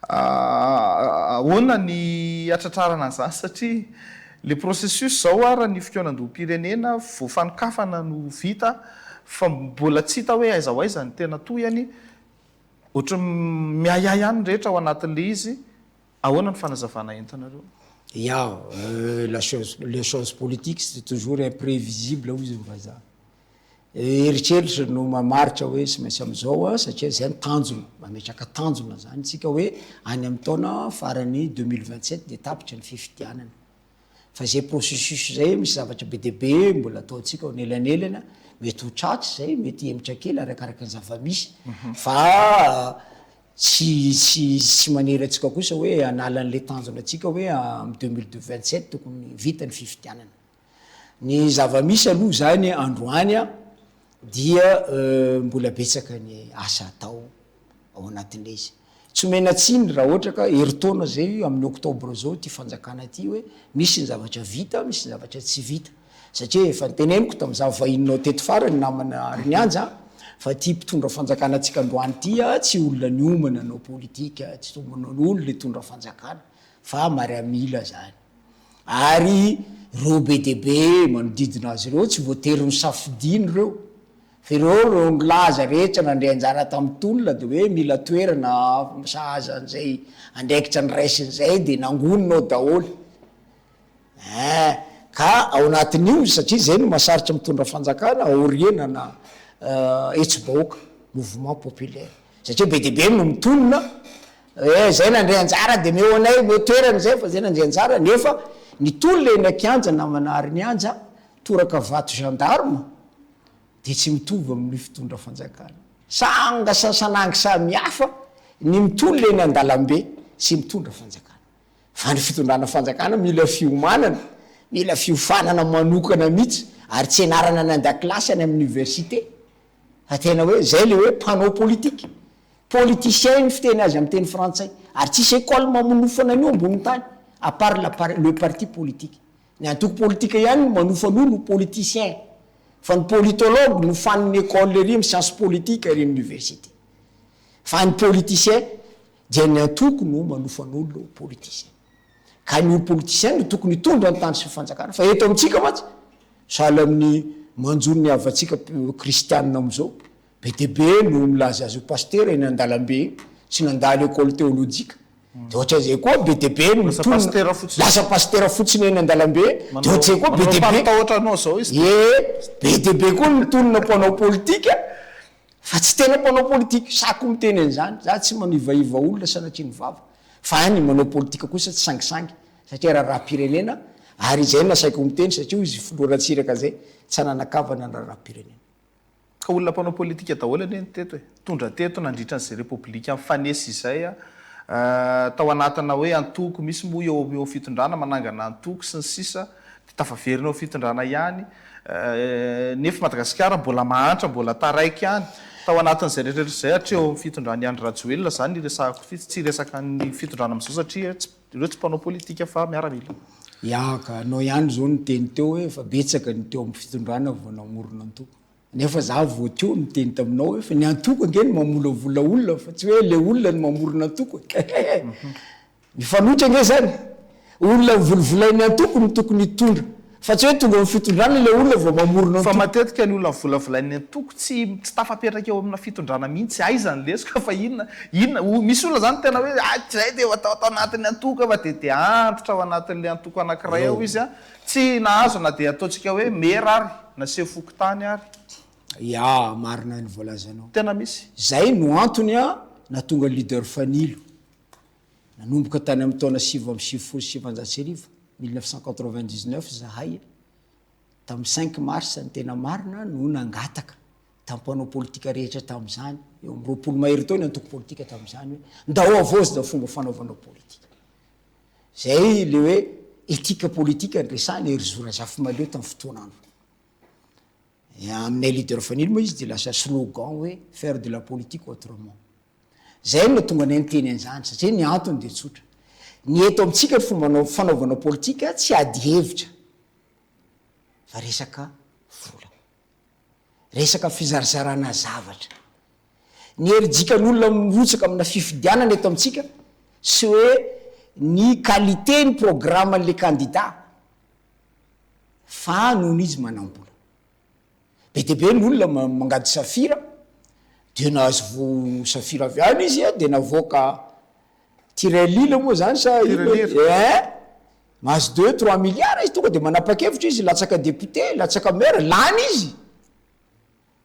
ahoana ny atratrarana an'izany satria le processus zao ara ny fikoanan-doham-pirenena voafanikafana no vita fa mbola tsy hita hoe aiza ho aiza ny tena toyany ohatra miayay ihany rehetra ao anatin'le izy ahoana ny fanazavana entanareo les choses politiques c'est toujours imprévisible hoy izy vazaha eritreritra no mamaritra hoe sy maintsy am'izao satria zay ny tanjona mametraka tanjona zany tsika hoe any amin'ny taona farany 2027 de tapitra ny fifidianana fa zay processus zay misy zavatra be deabe mbola ataotsika nelanelana mety ho tratry zay mety emitra kely arakaraka ny zava-misy fa tsy manery atsika kosa hoe analan'le tanjona atsika hoe amin'ny 2027 tokony vita ny fifidianana ny zava-misy aloha zany androany dia mbola betsaka ny asa atao ao anatin'le izy tsy menatsiny raha ohatra ka heritaona zay amin'ny oktobra zao ty fanjakana ty hoe misy ny zavatra vita misy ny zavatra tsy vita satria efa niteneniko tamin'ny zava-vahininao teto farany namana Rinianja fa ty mpitondra fanjakana atsika androany ty tsy olona ny omana nao politika tsy olona tondra fanjakana fa mariamila zany ary reo be deabe manodidina azy ireo tsy voatery ny safidiny reo fa reo milaza rehetra nandray anjara tamin'ny tolona de hoe mila toerana sahaza an'izay andraikitra ny raisin'izay de nangononao daholy ka ao anatin'io satria zay no masaritra mitondra fanjakana aoriana na etsi-bahoaka mouvement populaire satria be deabe no mitolona zay nandray anjara de meo anay meo toerana zay fa zay nandray anjara nefa ny tolona eny akianja namanary ny anja toraka vato gendarme de tsy mitovy amin'ny fitondra fanjakana sanga sanangy samihafa ny mitolona eny andalambe sy mitondra fanjakana fa ny fitondrana fanjakana mila fiomanana mila fiofanana manokana mihitsy ary tsy enarana ny andakilasy any amin'ny université fa tena hoe zay le hoe panneau politique politicien ny fiteny azy amin'ny teny frantsay ary tsisy école mamonofana an'io ambony tany à part le parti politique ny antoko politika ihany manofana no politicien fa ny politologue no faniny école lery science politique ary université fa ny politicien dia ny antoko no manofan'olo politicien ka ny olo politicien no tokony tondra ny tany sy fanjakana fa eto amintsika matsy sahala amin'ny manjony ny avatsika kristianina am'izao be debe no milaza azy pasteur eny andalambe sy nandalo école théologique de ohatra zay koa be debe no lasa pasteur fotsiny eny andalambe de ohatra zay koa be debe koa mitonona mpanao politique fa tsy tena mpanao politique sako miteny an'izany za tsy manivaiva olona sanatria ny vava fa ny manao politika kosa tsy sangisangy satria raha-pirenena ary izay nasaiko miteny satria izy filoratsiraka zay tsy ananakavana na raha-pirenena ka olona mpanao politika daholo eny teto tondra teto nandritra n'izay républicain fanesy izay tao anatina hoe antoko misy moa eo fitondrana manangana antoko sy ny sisa tafaverina eo fitondrana ihany nefa Madagasikara mbola mahantra mbola taraiky ihany tao anatin'izay rehetrarehetra zay hatreo fitondrany Andry Rajoelina zany resako tsy resaka ny fitondrana amin'izao satria ireo tsy mpanao politika fa miaramila ka anao ihany zao ny teny teo hoe fa betsaka ny teo amin'ny fitondrana vao namorona antoko nefa za vo teo ny teny taminao hoe fa ny antoko angeny mamolavola olona fa tsy hoe le olona ny mamorona antoko mifanotra nge zany olona volovolainy antoko ny tokony hitondra fa tsy hoe tonga amin'ny fitondrana le olona vao mamorona fa matetika ny olona volavolainy antoko tsy tafapetraka eo amina fitondrana mihitsy aiza ny lesika fa inona misy olona zany tena hoe zay de atao anatin'ny antoko fa de antitra ao anatin'le antoko anankiray ao izy tsy nahazo na de ataontsika hoe mera ary na seho fokotany ary marina ny voalazanao tena misy zay no antony na tonga leader fanilo nanomboka tany amin'ny taona 1999 zahay tamin'ny 5 mars ny tena marina no nangataka tampanao politika rehetra tamin'izany eo amin'ny 20 mahery tao ny antoko politika tamin'izany hoe ndao avozy da fomba fanaovanao politika zay le hoe etika politika ndresany ery zorazafy maleo tamin'ny fotoanandro aminay leader fanilo moa izy de lasa slogan hoe faire de la politique autrement zay no tonga nay nyteny an'izany satria ny antony de tsotra ny eto amintsika ny fomba fanaovanao politika tsy ady hevitra fa resaka vola resaka fizarazarana zavatra ny herijikan'olona mirotsaka amina fifidianana eto amintsika sy hoe ny qualité ny programme an'le candidat fa noho n'izy manambola be debe ny olona mangady safira de nahazo vo safira avy any izy de navoaka tirelila moa zany sa mahazo 2-3 milliards izy tonga de manapa-kevitra izy latsaka député latsaka maire lany izy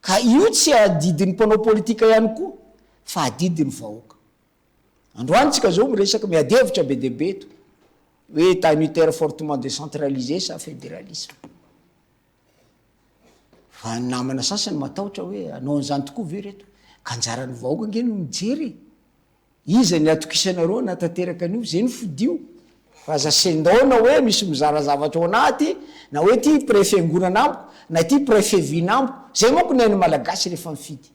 ka io tsy adidiny mpanao politika ihany koa fa adidiny vahoaka androany tsika zao miresaka miady hevitra be debe to hoe état unitaire fortement décentralisé sa fédéralisme fa namana sasany matahotra hoe anao an'izany tokoa ve reto ka anjarany vahoaka nge no mijery iza ny atokisanareo natanteraka an'io zay ny fodio fa aza sendaona hoe misy mizara zavatra ao anaty na hoe ty préfet ngonanambo na ty préfet vinambo zay moko ny any malagasy rehefa mifidy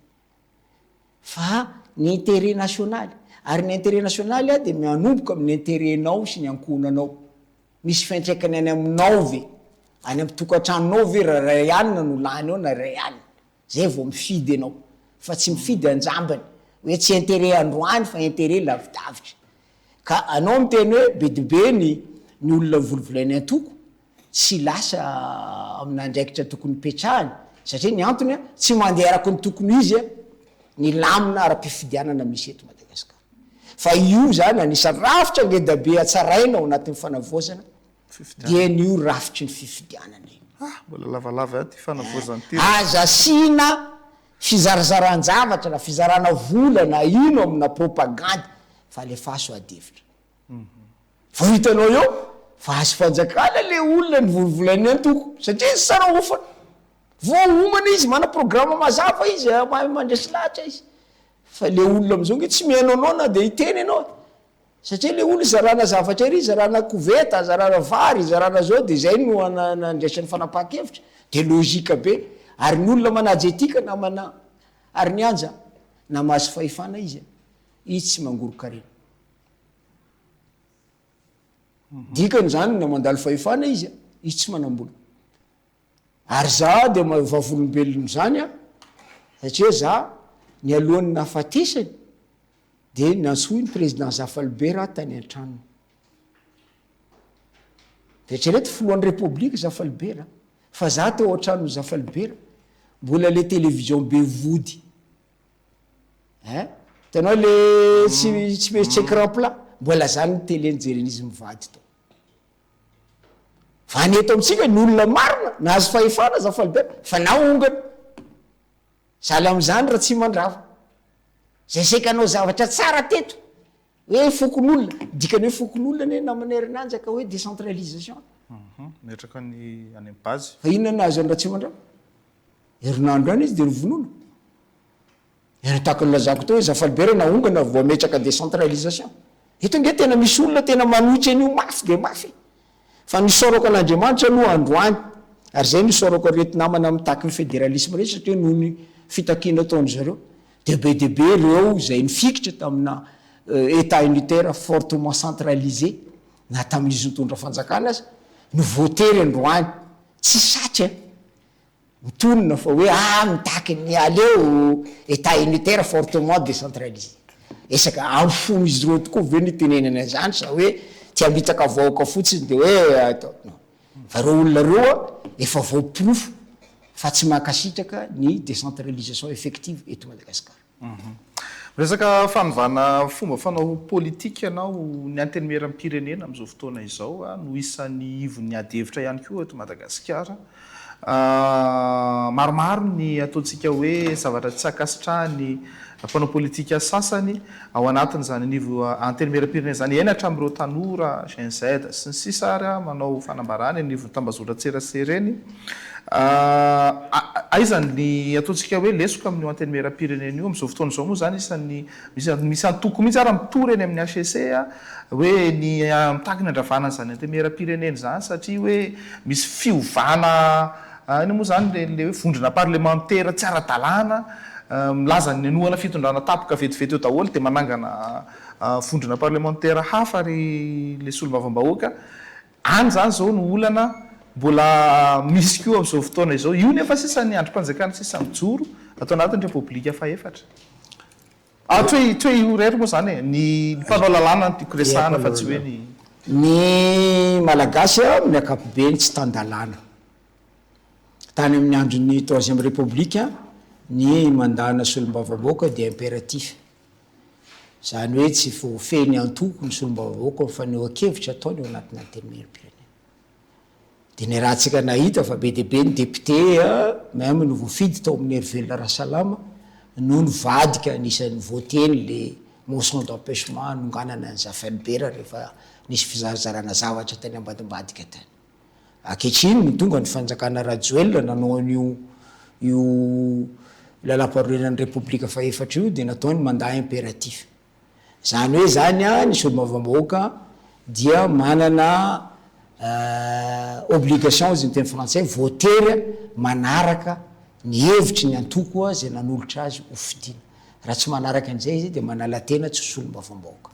fa ny intérêt national ary ny intérêt national de mianomboka amin'ny intérêtnao sy ny ankonanao misy fiantraikany any aminao ve any amin'ny tokantranonao ve raha ray anina no lany ao na ray anina zay vao mifidy anao fa tsy mifidy anjambany hoe tsy intérêt androany fa intérêt lavidavitra ka anao miteny hoe be debe ny olona volovolainy antoko tsy lasa amin'andraikitra tokony petrahany satria ny antony tsy mandeha araka ny tokony izy ny lamina ara-pifidianana misy eto Madagasikara fa io zany anisany rafitra ngeda be atsaraina ao anatin'ny fanavozana dia nio rafitry ny fifidianana io mbola lavalava ty fanavozana ty azasina fizarazaran-javatra na fizarana vola na ino amina propagande fa le faso adevitra fa hitanao eo fa azo fanjakana le olona ny volovolainy antoko satria izy sara ofana voaomana izy mana programme mazava izy mandresy lahatra izy fa le olona am'izao nge tsy mihainao na de hiteny anao satria le olo zarana zavatra ery zarana koveta zarana vary zarana zao de zay no nandraisan'ny fanapaha-kevitra de logika be ary ny olona manajetika na mana ary ny anja na mahazo fahefana izy izy tsy mangorokarena dikany zany na mandalo fahefana izy tsy manambola ary za de vavolombelony zany a satria za ny alohan'ny nahafatesany de nasoy ny président Zafalbera tany an-tranony de tsereto filohan'ny république Zafalbera fa za teo an-tranony Zafalbera mbola le télévision be vody tanao le tsy misy écran plat mbola zany ny télé nijereny izy mivady to fa ny eto amitsika ny olona marina nahazo fahefana Zafalbera fa na ongana sahala am'izany raha tsy mandrava zay sekanao zavatra tsara teto hoe fokon'olona dikany hoe fokon'olona ne namana herinanjaka hoe décentralisation metraka ny any amin'ny base fa inona nahazo any raha tsy mandrava herinandro any izy de rovon'olona ena tahaka ny lazako teo hoe Zafalbera naongana voametraka décentralisation eto nge tena misy olona tena manohitra an'io mafy de mafy fa nisorako an'Andriamanitra aloha androany ary zay nisorako reto namana mitaky ny fédéralisme rehetra satria noho ny fitakiana ataony zareo de be reo zay nifikitra tamina état unitaire fortement centralisé na tamin'izy nitondra fanjakana azy ny votery androany tsy satry mitonona fa hoe mitaky ny aleo état unitaire fortement décentralisé esaka amfony izy reo tokoa ve nitenenana zany sa hoe ty amitaka vaoaka fotsiny de hoe atao fa reo olona reo efa voapirofo fa tsy mankasitraka ny décentralisation effective eto Madagasikara resaka fanovana fomba fanao politika ianao ny antenymeran'ny pirenena am'izao fotoana izao no isan'ny ivon'ny adevitra ihany koa eto Madagasikara maromaro ny ataontsika hoe zavatra tsy akasitrahany mpanao politika sasany ao anatin'izany nivo antenymeram-pirenena zany enatra am'ireo tanora GNZ sy ny sisary manao fanambarany nivo tambazora tserasera aizany ny ataontsika hoe lesoka amin'ny antenymeram-pirenena io am'izao fotoana izao moa zany isan'ny misy antoko mihitsy ara mitory eny amin'ny HCC hoe ny mitaky ny andravana zany antenymeram-pirenena zany satria hoe misy fiovana iny moa zany le hoe vondrona parlementaire tsy ara-dalàna milaza ny anohana fitondrana tapoka vetivety eo daholo de manangana vondrona parlementaire hafa ry le solombavambahoaka any zany zao no olana mbola misy koa am'izao fotoana izao io nefa sisany androm-panjakana sisany joro atao anatin'ny repoblika faefatra tsy hoe io rery moa zany ny mpanao lalàna ny tiako resahana fa tsy hoe ny malagasy amin'ny ankapobeny tsy tan-dalàna tany amin'ny andron'ny troisième république ny mandana solombavambahoaka de impératif zany hoe tsy fofeny antoko ny solombavambahoaka fa neo akevitra ataony eo anatin'ny antenymeram-pirenena de ny raha tsika nahita fa be de be ny député même no voafidy tao amin'ny Hervelona Rahasalama no nivadika anisan'ny voateny le motion d'empêchement anonganana ny Zafalbera rehefa nisy fizarazarana zavatra tany ambadimbadika tany akehitriny ny tonga ny fanjakana Rajoelina nanao io lalam-paharorenan'ny république faefatra io de nataony mandat impératif zany hoe zany ny solombavambahoaka dia manana obligation izy ny teny français voatery manaraka ny hevitry ny antoko zay nanolotra azy hofidiana raha tsy manaraka an'izay izy de manala tena tsy solombavambahoaka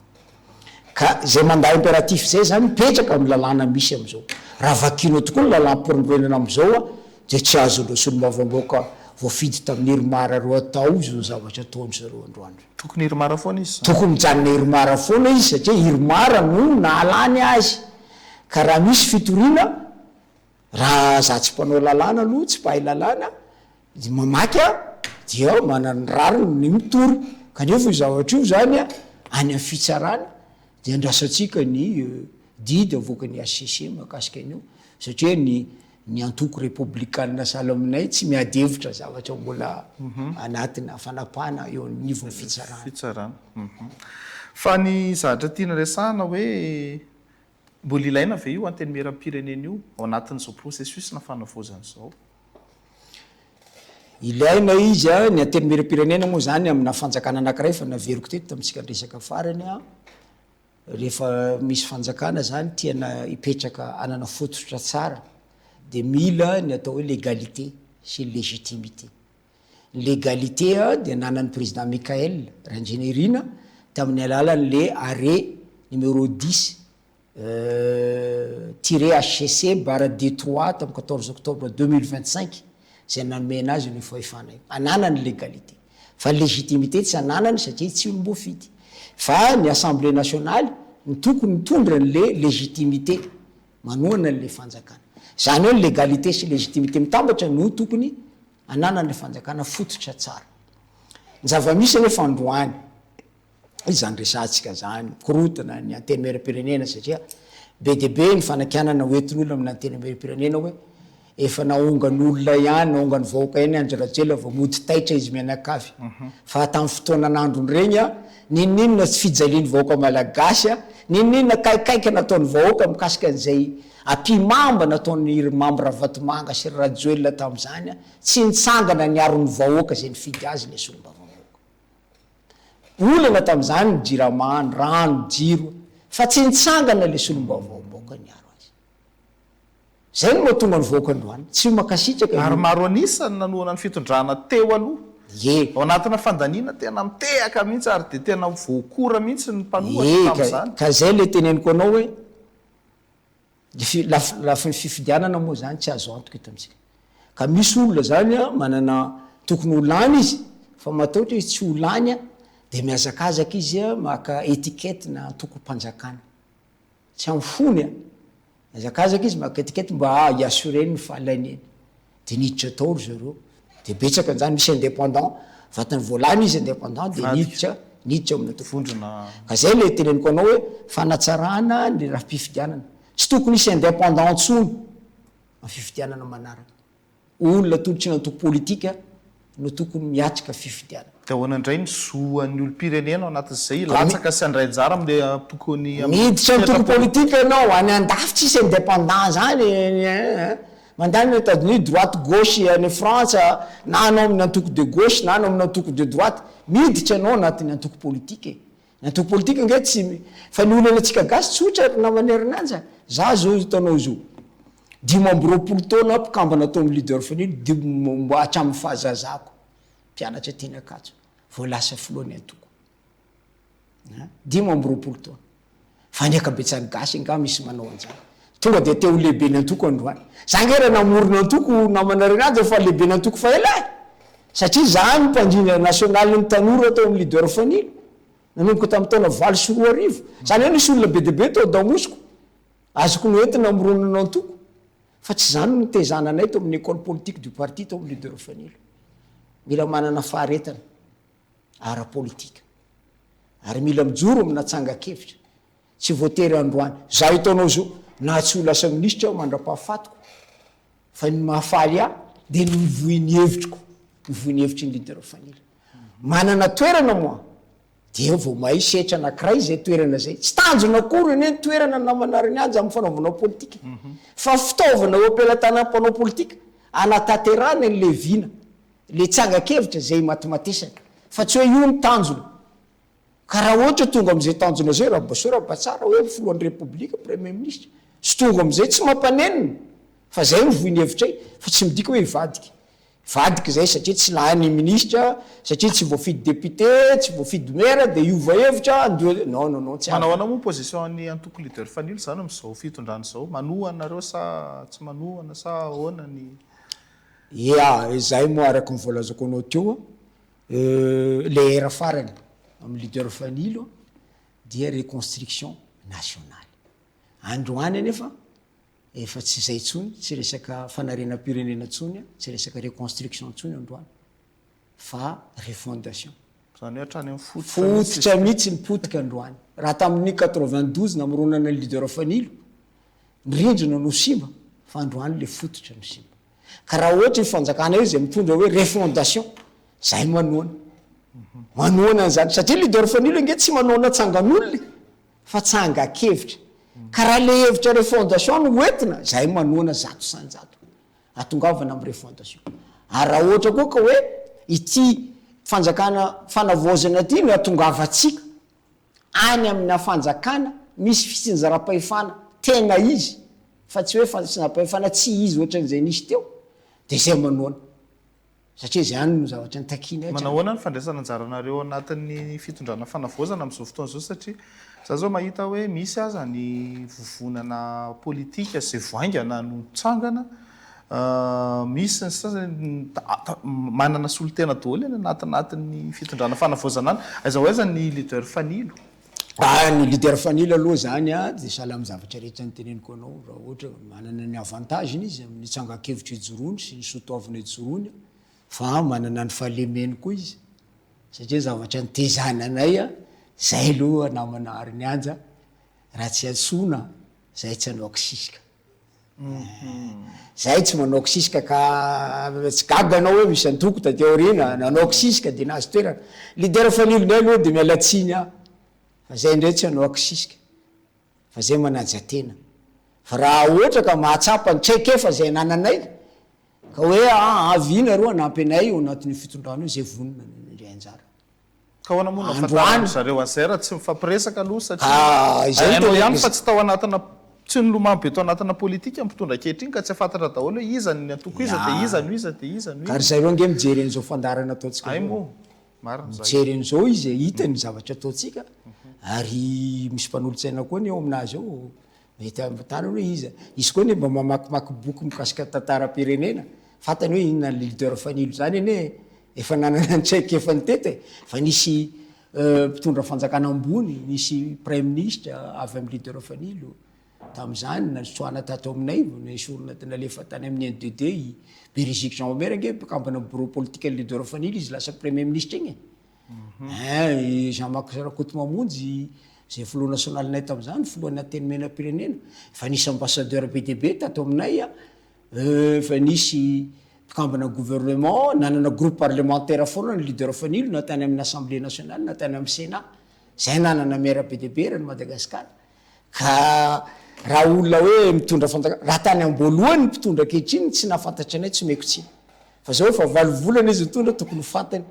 ka zay mandat impératif zay zany mipetraka amin'ny lalàna misy am'izao raha vakino tokoa ny lalam-paharorenana am'izao de tsy azo lo solombavambahoaka voafidy tamin'ny herimara ro atao zao zavatra ataony zareo androandro tokony herimara foana izy tokony mijanona herimara foana izy satria herimara no naalany azy ka raha misy fitoriana raha za tsy mpanao lalàna aloha tsy mpahay lalàna de mamaky dia manany rariny ny mitory kanefa io zavatra io zany any amin'ny fitsarana de andrasatsika ny didy avoaka ny HCC makasika an'io satria ny antoko républicaine sahala aminay tsy miadevitra zavatra mbola anatina fanapahana eo nivony fitsarana fa ny zavatra tiana resahana hoe mbola ilaina ve io antenymeram-pirenena io ao anatin'izao processus na fanavozana zao ilaina izy ny antenymeram-pirenena moa zany amina fanjakana anankiray fa naveriko teto tamitsika resaka farany rehefa misy fanjakana zany tiana ipetraka anana fototra tsara de mila ny atao hoe légalité sy légitimité légalité de nanan'ny président Mikael Randrianirina tamin'ny alalan'le arrêt numéro 10 tiré HCC barra D3 tamin'ny 14 octobre 2025 zay nanomena azy ny fahefana io ananany légalité fa légitimité tsy ananany satria tsy olom-boafidy fa ny assemblée nationale ny tokony mitondra n'le légitimité manoana n'le fanjakana zany hoe ny légalité sy légitimité mitambatra no tokony ananan'le fanjakana fototra tsara ny zava-misy nefa androany izy zany resantsika zany korotana ny anteny mairam-pirenena satria be de be ny fanakianana hoentin'olona amin'ny anteny mairam-pirenena hoe efa naongan'olona ihany naongany vahoaka ihany anjorajela vao mody taitra izy mianakavy fa tamin'ny fotoanan'androny regny a ninninona tsy fijaliany vahoaka malagasy a ninninona kaikaiky nataony vahoaka mikasika an'izay ampimamba nataony membre Ravatomanga sy Rajoelina tamin'izany a tsy nitsangana niarony vahoaka zay nifidy azy le solombavam-bahoaka olana tamin'izany ny jirama ny rano jiro fa tsy nitsangana le solombavam-bahoaka niaro azy zay no mahatonga ny vahoaka androany tsy makasitraka ary maro anisany nanoana ny fitondrana teo aloha ye ao anatina fandaniana tena mitehaka mihitsy ary de tena voakora mihitsy ny mpanohatra tamin'izany ka zay le teneniko anao hoe lafa ny fifidianana moa zany tsy azo antoka eto amitsika ka misy olona zany a manana tokony olany izy fa mataotra izy tsy olany a de miazakazaka izy a maka etikety na antoko-panjakana tsy amfony a miazakazaka izy maka etikety mba iassureny ny fahalaneny de niditra atao ry zareo de betsaka zany misy indépendant vatany voalany izy indépendant de niditra amin'ny vondrona ka zay le teneniko anao hoe fanatsarana ny raha mpifidianana tsy tokony isy indépendant tsony amin'ny fifidianana manaraka olona tolotra ny antoko politika no tokony miatrika fifidianana de ahoana indray ny zoan'ny olo-pirenena ao anatin'izay latsaka sy andray anjara amle tokony miditra ny toko politika ianao any andafitra isy indépendant zany mandany ny États-Unis droite gauche any France na anao amin'ny antoko de gauche na anao amin'ny antoko de droite miditra anao anatin'ny antoko politika ny antoko politika nge tsy fa ny olana atsika gasy tsotra namanerananja za zao hitanao zao 10 taona mpikambana atao amin'ny leader fanily mbo hatramin'ny fahazazako mpianatra teny akatso vao lasa filoany antoko 10 taona fa ny akabetsany gasy nga misy manao anjara tonga de teo lehibe ny antoko androany zangera namorona antoko namanaranazy fa lehibe ny antoko fa ela satria zany mpandrina national ny tanora atao amin'ny leader fanily nanomboka tamin'ny taona 24 zany hoe nisy olona be de be tao damosiko azoko noentina amorona no antoko fa tsy zany no tezananay to amin'ny école politique du parti tao amin'ny leader fanily mila manana faharetana ara-politika ary mila mijoro amina tsangakevitra tsy voatery androany za hitanao zao na tsy ho lasa ministra aho mandra-pahafatiko fa ny mahafaly a de ny mivoiny hevitriko mivoiny hevitry ny leader fanily manana toerana moa de vao mahay setra anankiray zay toerana zay tsy tanjona akory eny toerana namanariny azy amin'ny fanaovanao politika fa fitaovana ho ampelatana mpanao politika anataterana ny levina le tsangakevitra zay matimatesaka fa tsy hoe io ny tanjona ka raha ohatra tonga am'izay tanjona zay rabatsara hoe filohan'ny republika premier ministre sy tonga am'izay tsy mampanenina fa zay mivoiny hevitray fa tsy midika hoe ivadika zay satria tsy lahany ministra satria tsy voafidy député tsy voafidy maire de iova hevitra non tsy manao ana moa position ny antoko leader fanily zany am'izao fitondrany zao manohanareo sa tsy manohana sa ahoana ny zay moa araky mivolazako anao teo le era farany amin'ny leader fanilo dia reconstruction nationale androany anefa efa tsy zay tsony tsy resaka fanarenam-pirenena tsony tsy resaka reconstruction tsony androany fa refondation zany hoe hatrany amin'ny fototra mihitsy nipotika androany raha tamin'ny 92 namoronana ny leader fanilo ny rindrina no simba fa androany le fototra no simba ka raha ohatra ny fanjakana io zay mitondra hoe refondation zay manoana zany satria leader fanilo nge tsy manoana tsangan'olona fa tsangakevitra ka raha le hevitra refondation no oentina zay manoana zato sanjato atongavana amin'ny refondation ary raha ohatra koa ka hoe ity fanjakana fanavozana ty no atongavatsika any amin'ny fanjakana misy fitsinjara-pahefana tena izy fa tsy hoe fitsinjara-pahefana tsy izy ohatran'izay nisy teo de zay manoana satria zany no zavatra nitakiny manahoana ny fandraisana anjaranareo anatin'ny fitondrana fanavozana amin'izao fotoana zao satria za zao mahita hoe misy aza ny vovonana politika zay voaingana no tsangana misy ny sasany manana solotena daholo eny anatin'ny fitondrana fanavozana any aiza ho aiza ny leader fanilo ny leader fanilo aloha zany a de sahala amin'ny zavatra rehetra nyteneniko anao raha ohatra manana ny avantageny izy amin'ny tsangakevitra ijorony sy ny sotoavina ijorony fa manana ny fahalemeny koa izy satria zavatra nitezananay a zay aloha namana Arinianja raha tsy atsona zay tsy anaoko sisika zay tsy manaoko sisika ka tsy gaga anao hoe misy antoko taty aorina nanaoko sisika de nazy toerana leader fanilonay aloha de mialatsiny a fa zay ndray tsy anaoko sisika fa zay manaja tena fa raha ohatra ka mahatsapa ny tsaikefa zay nananay ka hoe avina roa nampy anay io anatin'ny fitondrano io zay vonona ndray anjara ka hoana moa nafatarana zareo an'izay raha tsy mifampiresaka aloha satria anao ihany fa tsy tao anatina tsy ny lomambe tao anatina politika mpitondra ankehitriny ka tsy afantatra daholo hoe iza ny antoko iza de iza no iza de iza no ka ry zareo nge mijery an'izao fandarana ataontsika ay moa marina zay mijery an'izao izy hita ny zavatra ataontsika ary misy mpanolotsaina koa ny eo aminazy ao mety tany hoe izy koa ny mba mamakimaky boky mikasika tantaram-pirenena fantany hoe inona leader fanilo zany eny efa nanana ny tsaiky efa nitety fa nisy mpitondra fanjakana ambony nisy prime ministre avy amin'ny leader fanilo tam'izany natsoana tato aminay nisorona nalefa tany amin'ny NDD Bérigique Jean Omer nge mpikambana bureau politique leader fanilo izy lasa premier ministre igny Jean-Marc Rakoto Mamonjy zay filoha nasionalinay tam'izany filohan'ny antenimena-pirenena fa nisy ambassadeur BDB tato aminay fa nisy mpikambana gouvernement nanana groupe parlementaire foana ny leader fanilo na tany amin'ny assemblée nationale na tany amin'ny sénat zay nanana maire BDB rany Madagascar ka raha olona hoe mitondra fanjakana raha tany amboalohany mpitondra ankehitriny tsy nahafantatra anay tsy meko tsiny fa zao fa valo volana izy mitondra tokony fantany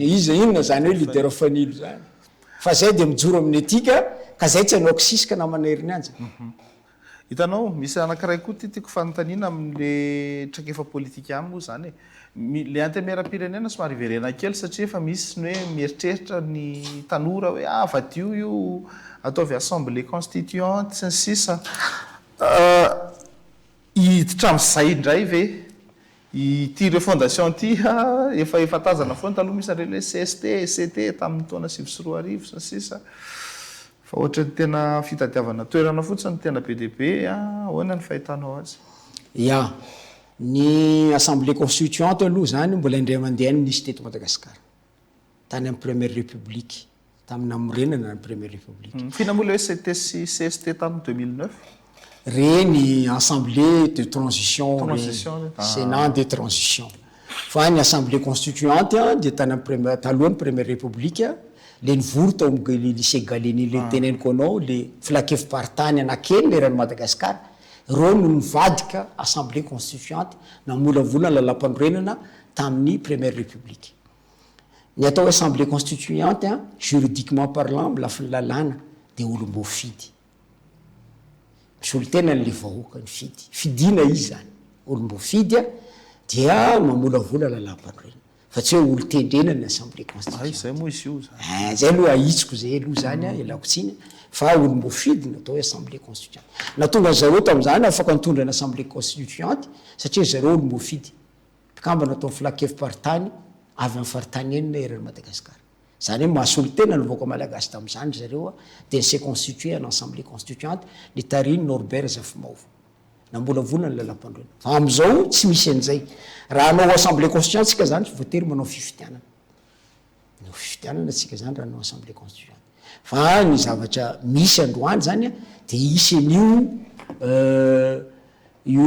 iza inona zany hoe leader fanilo zany fa zay de mijoro amin'ny etika ka zay tsy anaoko sisika namana Herinianja hitanao misy anankiray koa tiako fanontaniana amin'le traikefa politika any moa zany le antemera-pirenena somary iverena kely satria efa misy ny hoe mieritreritra ny tanora hoe vadio io ataovy assemblée constituante sy ny sisa hiditra am'zay indray ve ity re fondation ty efa tazana foana taloha misy an'ireny CST CT tamin'ny taona 2024 sy ny sisa fa ohatra ny tena fitadiavana toerana fotsiny tena BDB ahoana ny fahitanao azy ya ny assemblée constituante aloha zany mbola indray mandehany nisy teto Madagasikara tany amin'ny première république tamin'ny amorenana ny première république finamola hoe CT sy CST tamin'ny 2009 reny assemblée de transition sénat de transition fa ny assemblée constituante de tany amin'ny talohan'ny première république le nivory tao amin'ny lycée Galeny le teneniko anao le filakevim-paritany anakely le rany Madagasikara reo no nivadika assemblée constituante namolavolana lalam-panorenana tamin'ny première république ny atao assemblée constituante juridiquement parlant lafiny lalàna de olom-bofidy misy olo tena nle vahoaka ny fidina izy zany olom-bofidy dia mamolavola lalam-panorenana fa tsy hoe olo tendrena ny assemblée constituante zay moa izy io zay aloha ahitsiko zay aloha zany elako tsiny fa olom-bofidy natao hoe assemblée constituante natonga zareo tam'izany afaka nitondra ny assemblée constituante satria zareo olom-bofidy mpikamba natao filakevim-paritany avy amin'ny faritany eny na eran'ny Madagasikara zany hoe mahasolo tena nyvoaka malagasy tam'izany zareo de s'est constitué en assemblée constituante le tariny Norbert Zafimaova nambolavona ny lalam-pandroana fa am'izao tsy misy an'izay raha anao assemblée constituante tsika zany voatery manao fifitianana tsika zany raha anao assemblée constituante fa ny zavatra misy androany zany de isy io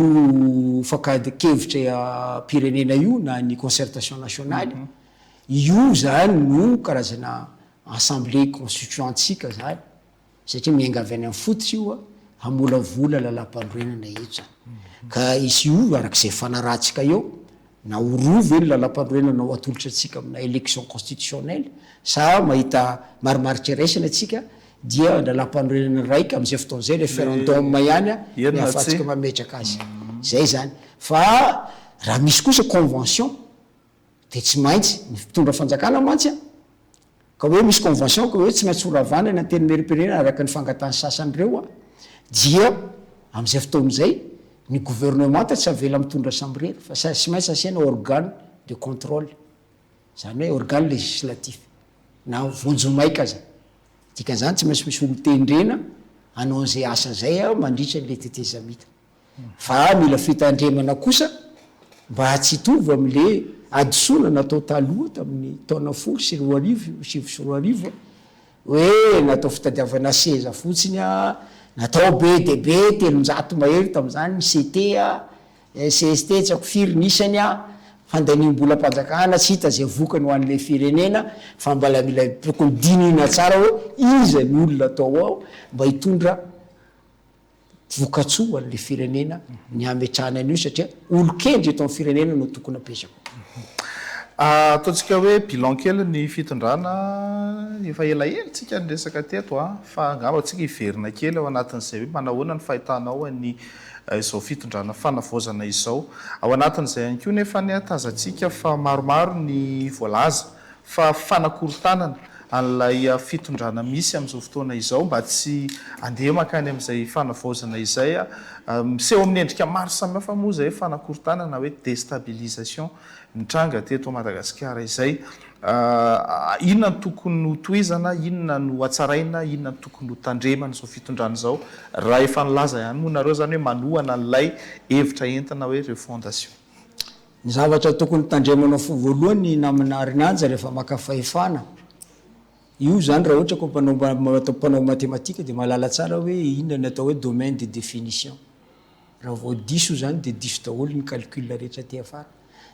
fakadikevitra pirenena io na ny concertation nationale io zany no karazana assemblée constituante sika zany satria miainga avy any amin'ny fototsy io hamolavola lalam-pandroenana eto zany ka izy io arak'izay fanarahantsika eo na orovy eny lalam-pandroenana ho atolotra atsika amina élection constitutionnelle sa mahita marimaritra raisina atsika dia lalam-pandroenana raika am'izay fotoan'izay référendum ihany ahafahantsika mametraka azy zay zany fa raha misy kosa convention de tsy maintsy mitondra fanjakana mantsy ka hoe misy convention ka hoe tsy maintsy oravana na teny meri-pirenena araka ny fangatany sasanyireo dia am'izay fotoan'izay ny gouvernement tsy avela mitondra samirery fa sy maintsy asiana organe de contrôle zany hoe organe législatif na vonjomaika zany dikan'izany tsy maintsy misy olo-tendrena anao an'izay asa zay mandritra n'le tetezamita fa mila fitandremana kosa mba tsy hitovy am'le adisona natao taloha tamin'ny taona 10 sy 20 hoe natao fitadiavana seza fotsiny natao be de be 300 mahery tam'izany ny CT CST tsy ako firy nisany fandanimbola mpanjakana tsy hita zay vokany ho an'le firenena fa mbala mila tokony dinina tsara hoe iza ny olona atao ao mba hitondra vokatsoa an'le firenena ny ametrahana an'io satria olo-kendry eto amin'ny firenena no tokony apesako. Ataontsika hoe bilan kely ny fitondrana efa elahelyntsika ny resaka teto fa angamba tsika hiverina kely ao anatin'izay hoe manahoana ny fahitanao ny izao fitondrana fanavozana izao ao anatin'izay ihany koa nefa ny atazantsika fa maromaro ny voalaza fa fanakorontanana an'ilay fitondrana misy amin'izao fotoana izao mba tsy andeha makany amin'izay fanavozana izay miseho amin'ny endrika maro samihafa moa zay fanakorontanana hoe déstabilisation nitranga teto Madagasikara izay inona ny tokony ho toizana inona no atsaraina inona ny tokony ho tandremana izao fitondrana izao raha efa nilaza ihany moa nareo zany hoe manohana n'ilay hevitra entina hoe refondation. Ny zavatra tokony tandremana voalohany namana Rinanja rehefa maka fahefana io zany raha ohatra ko mpanao matematika dia mahalala tsara hoe inona ny atao hoe domaine de définition raha vao diso zany dia diso daholo ny calcul rehetra ty afara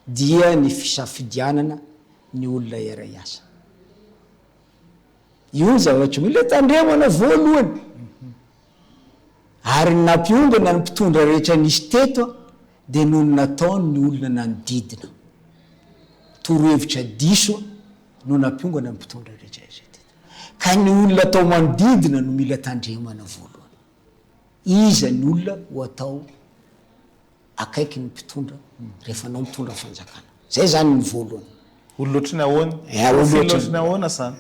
dia ny fisafidianana ny olona iray asa io zavatra mila tandremana voalohany ary nampiombana ny mpitondra rehetra nisy teto dia noho nataony ny olona nanodidina torohevitra diso no nampiongana ny mpitondra rehetra teto ka ny olona atao manodidina no mila tandremana voalohany iza ny olona ho atao akaiky ny mpitondra rehefa anao mitondra fanjakana zay zany ny voalohany olotriny ahoana ahoana zany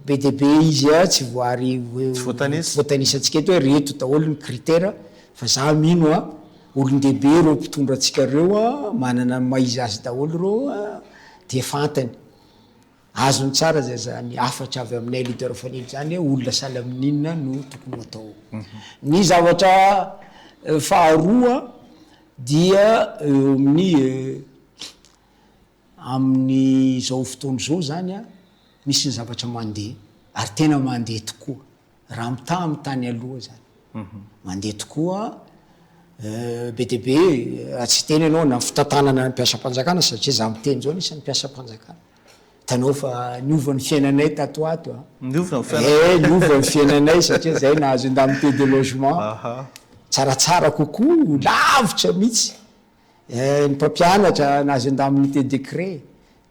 be de be izy tsy voary voatanisy eto hoe reto daholo ny critère fa za mino olon-dehibe reo mpitondra atsika reo manana maizy azy daholo reo de fantany azony tsara zay zany afatra avy aminay leader fanily zany olona saly amin'inona no tokony atao ny zavatra faharoa dia amin'ny zao fotoana zao zany misy ny zavatra mandeha ary tena mandeha tokoa raha mitaha amin'ny tany aloha zany mandeha tokoa be de be tsy teny ianao na fitantanana ny mpiasam-panjakana satria za miteny zao nisy ny mpiasam-panjakana tanao fa niova ny fiainanay tato ato niova ny fiainanay satria zay nahazo indemnité de logement tsaratsara kokoa lavitra mihitsy ny mpampianatra nahazo indemnité décret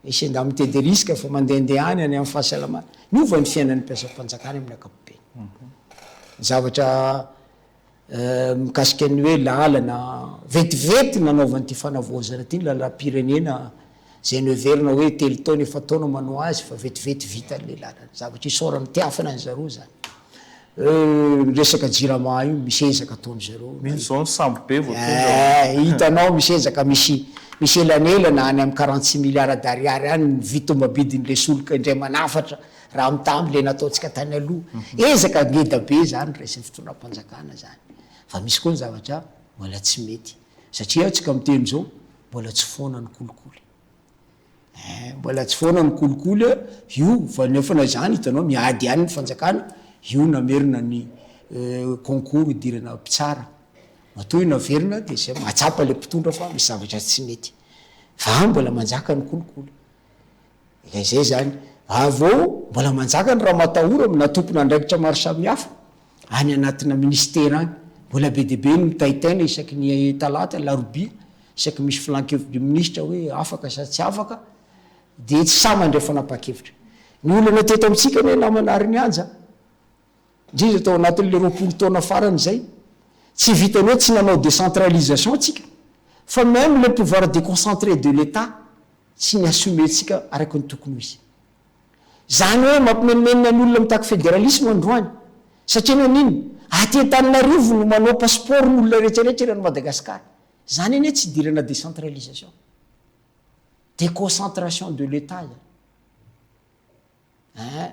misy indemnité de risque fa mandehandeha any any amin'ny fahasalamana niova ny fiainan'ny mpiasam-panjakana amin'ny ankapobeny zavatra mikasika ny hoe lalana vetivety nanaovan'ity fanavozana ty ny lalam-pirenena zay noeverina hoe telo taona efa taona manao azy fa vetivety vita n'le lalana zavatra isorany tiafana ny zareo zany resaka jirama io misy ezaka ataony zareo zao sambo be hitanao misy ezaka misy elanelana any amin'ny 46 milliards d'ariary any ny vitomabidin'le soloka indray manafatra raha mitamy le nataontsika tany aloha ezaka ngeda be zany resany fitondram-panjakana zany fa misy koa ny zavatra mbola tsy mety satria atsika miteny zao mbola tsy foana ny kolikoly mbola tsy foana ny kolikoly io fa nefana zany hitanao miady any ny fanjakana io namerina ny concours idirana mpitsara matoy naverina dia zay mahatsapa le mpitondra fa misy zavatra tsy mety fa mbola manjaka ny kolikoly zay zany avao mbola manjaka ny raha matahora na tompona andraikitra maro samihafa any anatina ministera any mbola be dehibe ny mitaitaina isaky ny talata larobia isaky misy flanqueur du ministre hoe afaka sa tsy afaka dia tsy samandray fanapa-kevitra ny olana teto amintsika hoe namana Rinanja indrindra atao anatin'le 20 taona farany zay tsy vitany hoe tsy nanao décentralisation tsika fa même le pouvoir déconcentré de l'état tsy ny asometsika araky ny tokony izy zany hoe mampimenomenina ny olona mitako fédéralisme androany satria nanino aty-Antananarivo no manao passeport ny olona rehetrarehetra irany Madagasikara zany eny tsy idirana décentralisation déconcentration de l'état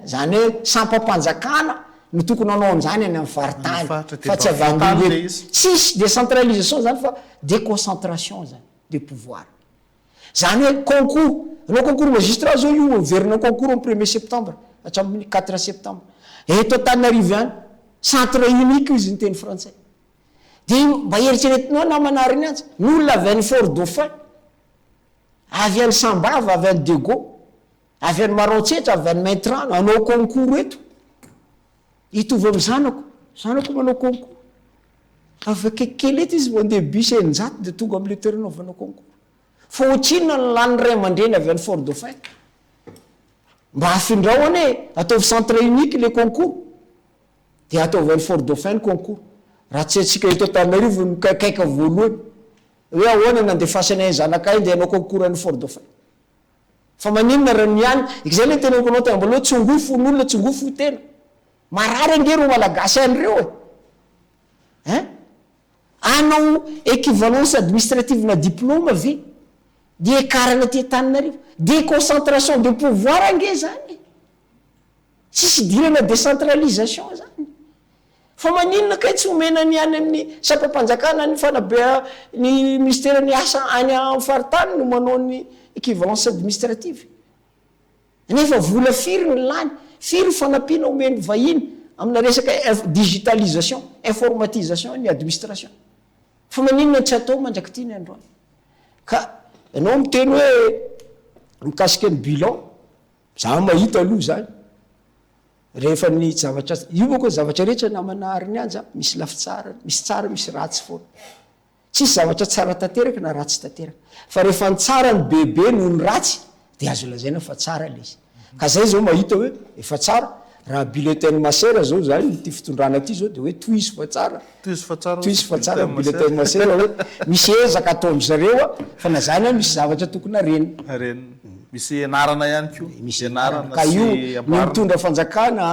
zany hoe sampam-panjakana no tokony anao an'izany any amin'ny faritany fa tsy avandole tsisy décentralisation zany fa déconcentration zany de pouvoir zany hoe concours anao concours magistrat zao io verina concours en 1er septembre hatramin'ny 4 septembre eto Antananarivo ihany centre unique izy ny teny frantsay de mba eritreretinao namana ariny antsy n'olona avy any Fort Dauphin avy any Sambava avy any Dego avy any Maroantsetra avy any Maintrano anao concours eto hitovy amin'ny zanako manao concours avy kelikely eto izy mandeha bus eninjato de tonga am'le toerana avanao concours fa ohatrinona ny lany ray aman-dreny avy any Fort Dauphin mba afindrahoany hoe ataovy centre unique le concours de ataovy any Fort Dauphin ny concours raha tsy atsika eto Antananarivo mikakaika voalohany hoe ahoana nandefasana ny zanakay de anao concours any Fort Dauphin fa maninona raha niany izay le tena konao tambaloha tsongofo n'olona tsongofo tena marary angero malagasy an'ireo anao équivalence administrative na diplôme ve de ekarana ty Antananarivo déconcentration de pouvoir ange zany tsisy dirana décentralisation zany fa maninona kay tsy omena ny any amin'ny sapam-panjakana ny fanabea ny ministère ny asa any amin'ny faritany no manao ny équivalence administrative nefa vola firy ny lany firy fanampiana omeny vahiny amina resaka digitalisation informatisation ny administration fa maninona tsy atao mandraky ty ny androany ka anao miteny hoe mikasika ny bilan za mahita aloha zany rehefa ny zavatra io moa koa zavatra rehetra namana ariny any za misy lafi tsara misy ratsy foana tsisy zavatra tsara tanteraka na ratsy tanteraka fa rehefa ny tsara ny bebe noho ny ratsy de azo lazaina fa tsara le izy ka zay zao mahita hoe efa tsara raha bulletin masera zao zany ty fitondrana ty zao de hoe toizy fa tsara bulletin masera hoe misy ezaka atao am'zareo fa na zany misy zavatra tokony areny misy anarana ihany ko misy anarana ka io ny mitondra fanjakana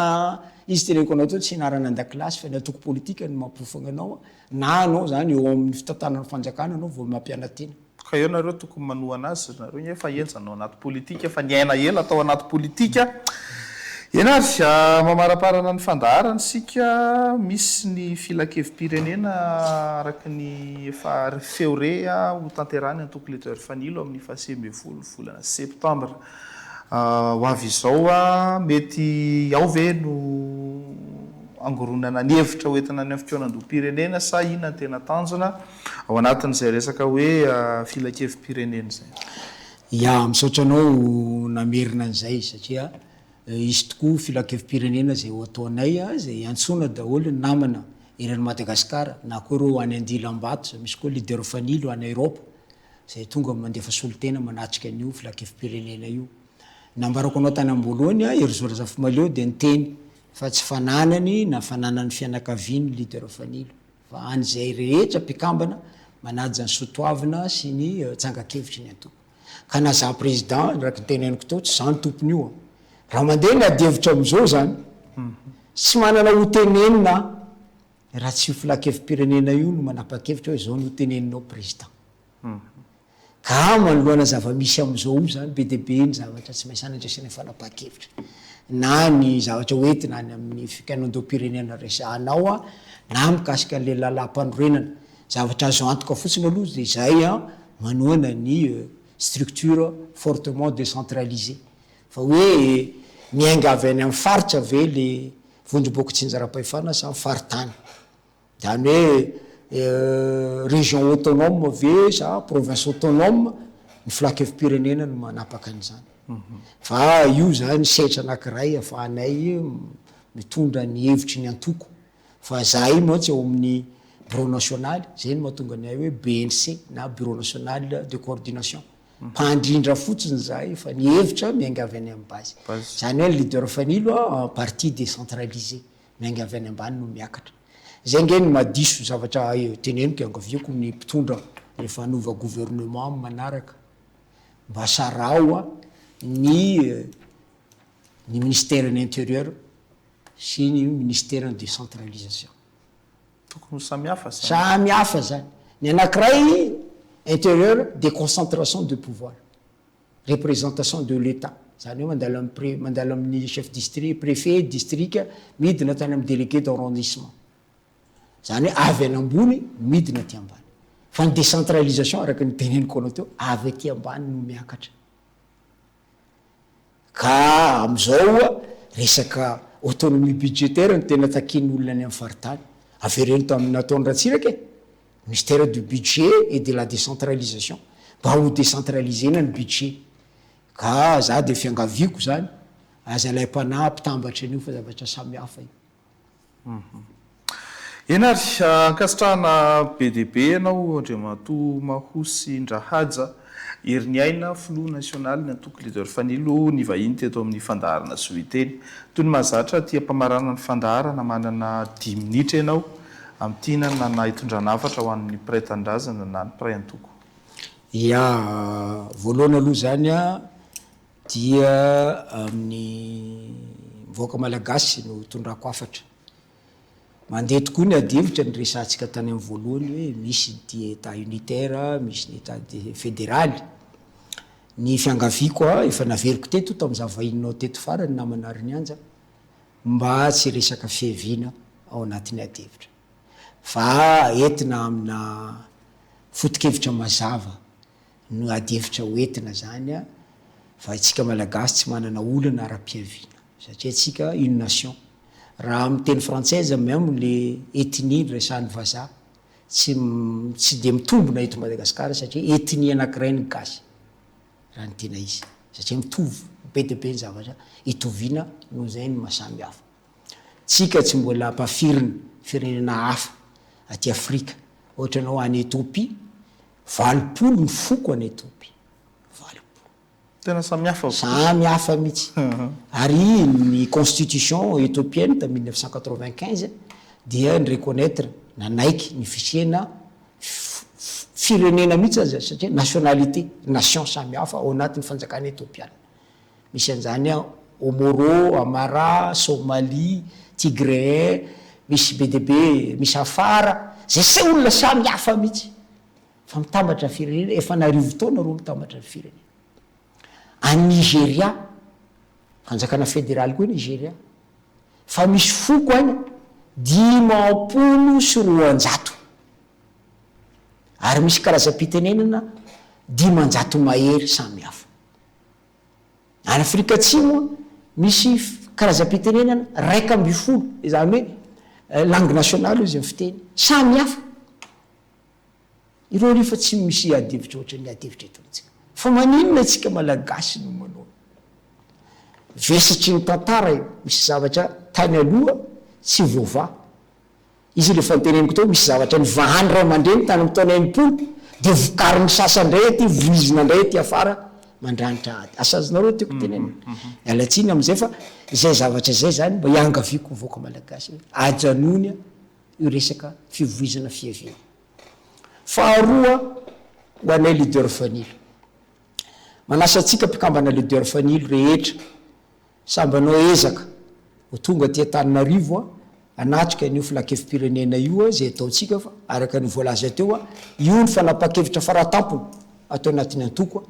izy teneko anao to tsy anarana an-dakilasy fa ny atoko politika ny mampofagna anao na anao zany eo amin'ny fitantanany fanjakana anao vao mampianatena ka eo nareo tokony manohana azy nareo ny efa enjanao anaty politika fa ny aina ela atao anaty politika enary mamaraparana ny fandaharany sika misy ny filakevim-pirenena araky ny efa février ho tanterany antoko leader fanilo amin'ny fahasembyfolo volana septembre ho avy izao mety ao ve no angoronana ny hevitra hoentina ny fitoanam-pirenena sa ina ny tena tanjona ao anatin'izay resaka hoe filakevim-pirenena zay ya misaotra anao namerina an'izay satria izy tokoa filakevim-pirenena zay ho ataonay zay antsona daholo ny namana irany Madagasikara na koa reo any Andilam-bato misy koa leader fanilo any Europe zay tonga mandefa solotena manatrika an'io filakevim-pirenena io nambarako anao tany ambolohany ery zorazafy maleo de nyteny fa tsy fananany na fananany fianakaviany leader fanilo fa an'izay rehetra mpikambana manaja ny sotoavina sy ny tsangakevitry ny antoko ka na za président raky teneniko to tsy zany tompony io raha mandeha ny adevitra am'izao zany tsy manana hotenenina raha tsy io filakevim-pirenena io no manapa-kevitra hoe zao no hoteneninao président ka manoloana zava-misy am'izao io zany be debe ny zavatra tsy maintsy anandraisana fanapa-kevitra na ny zavatra hoentina any amin'ny fikanondom-pirenena resanao na mikasika an'le lalam-panorenana zavatra azo antoka fotsiny aloha de zay manoana ny structure fortement décentralisée fa hoe miainga avy any amin'ny faritra ve le vondroboky tsinjara-pahefana sa faritany zany hoe région autonome ve sa province autonome ny filakevim-pirenena no manapaka an'izany fa io zany setra anankiray afahanay mitondra ny hevitry ny antoko fa zay moatsy eo amin'ny bureau national zay no mahatonga ny ay hoe BNC na bureau national de coordination mpandrindra fotsiny zay fa ny hevitra miainga avy any amin'ny base zany hoe leader fanilo parti décentralisé miainga avy any ambany no miakatra zay nge ny madiso zavatra teneniko angaviako ny mpitondra rehefa nova gouvernement manaraka mba sarao a ny ministère de l'intérieur sy ny ministère de décentralisation. tokony samihafa samy hafa zany. Ny anankiray intérieur déconcentration de pouvoir, représentation de l'état, zany hoe mandalo amin'ny chef district, préfet district midina tany amin'ny délégué d'arrondissement, zany hoe avy any ambony midina ty ambany. Fa ny décentralisation araka ny teneniko anao teo avy aty ambany no miakatra. Ka amizao resaka autonomie budgétaire ny tena takin'olona any amin'ny faritany. Avereno to amin'ny nataony Ratsiraka ministère du budget et de la décentralisation mba ho décentralisena ny budget. Ka za de fiangaviako zany aza lay mpanahy mpitambatra an'io fa zavatra samy hafa io. Enary ankasitrahana BDB anao Andriamato Mahosy Ndrahaja herin'ny aina filoha nasionaly ny antoko leader fanilo ny vahiny teto amin'ny fandaharana Soiteny. Toy ny mahazatra tia mpamarana ny fandaharana manana 10 minitra ianao amin'tina na hitondranafatra ho an'ny mpiray tandrazana na ny mpiray antoko. Ya voalohany aloha zany a dia amin'ny voaka malagasy no tondrako afatra. Mandeha tokoa ny adivitra ny resantsika tany amin'ny voalohany hoe misy ny état unitaire, misy ny état fédéral. Ny fiangaviako efa naveriko teto tamin'iza vahininao teto farany namana Arinyanja mba tsy resaka fiaviana ao anatin'ny adivitra. Fa entina amina foto-kevitra mazava no adivitra hoentina zany a fa itsika malagasy tsy manana olana ara-piaviana satria tsika une nation. Raha amin'ny teny française même le ethnie resan'ny vazaha tsy de mitombona eto Madagasikara satria ethnie anankiray ny gasy raha ny tena izy satria mitovy be de be ny zavatra itoviana noho zay ny mahasamy hafa. Tsika tsy mbola mpafirina firenena hafa aty Afrika ohatra anao any Ethiopie 20 ny foko any Ethiopie 20 tena samy hafa samy hafa mihitsy. Ary ny constitution éthiopienne de 1995 dia ny reconnaître nanaiky ny fisiana firenena mihitsy azy satria nationalité nation samy hafa ao anatin'ny fanjakana etiopiana. Misy an'izany Omoro, Amara, Somalie, Tigréen, misy BDB, misy Afara, zay olona samy hafa mihitsy. Fa mitambatra firenena efa narivo taona ro mitambatra firenena. A Nigeria, fanjakana fédéral koa Nigeria, fa misy foko any 500 ary misy karazam-pitenenana 500 mahery samy hafa. Any Afrika Atsimo misy karazam-pitenenana 12, izany hoe langue nationale izy amin'ny fiteny samy hafa. Ireo rehefa tsy misy adivitra ohatra ny adivitra eto antsika. Fa maninona atsika malagasy no manao? Vesatry ny tantara misy zavatra tany aloha tsy voava. Izy rehefa niteneniko teo misy zavatra ny vahany ray aman-dreny tany amin'ny taona 80 dia vokariny sasany indray aty voizina indray aty afara mandranitra ady. Asazonareo tiako tenena. Alatsiny amin'izay fa izay zavatra izay zany mba hiangaviako voaka malagasy ajanony io resaka fivoizana fiaviana. Faharoa ho anay leader fanilo. Manasa atsika mpikambana leader fanilo rehetra samby anao ezaka ho tonga aty Antananarivo anatrika an'io filakevim-pirenena io zay ataontsika fa araka ny voalaza teo io ny fanapa-kevitra faratampony atao anatin'ny antoko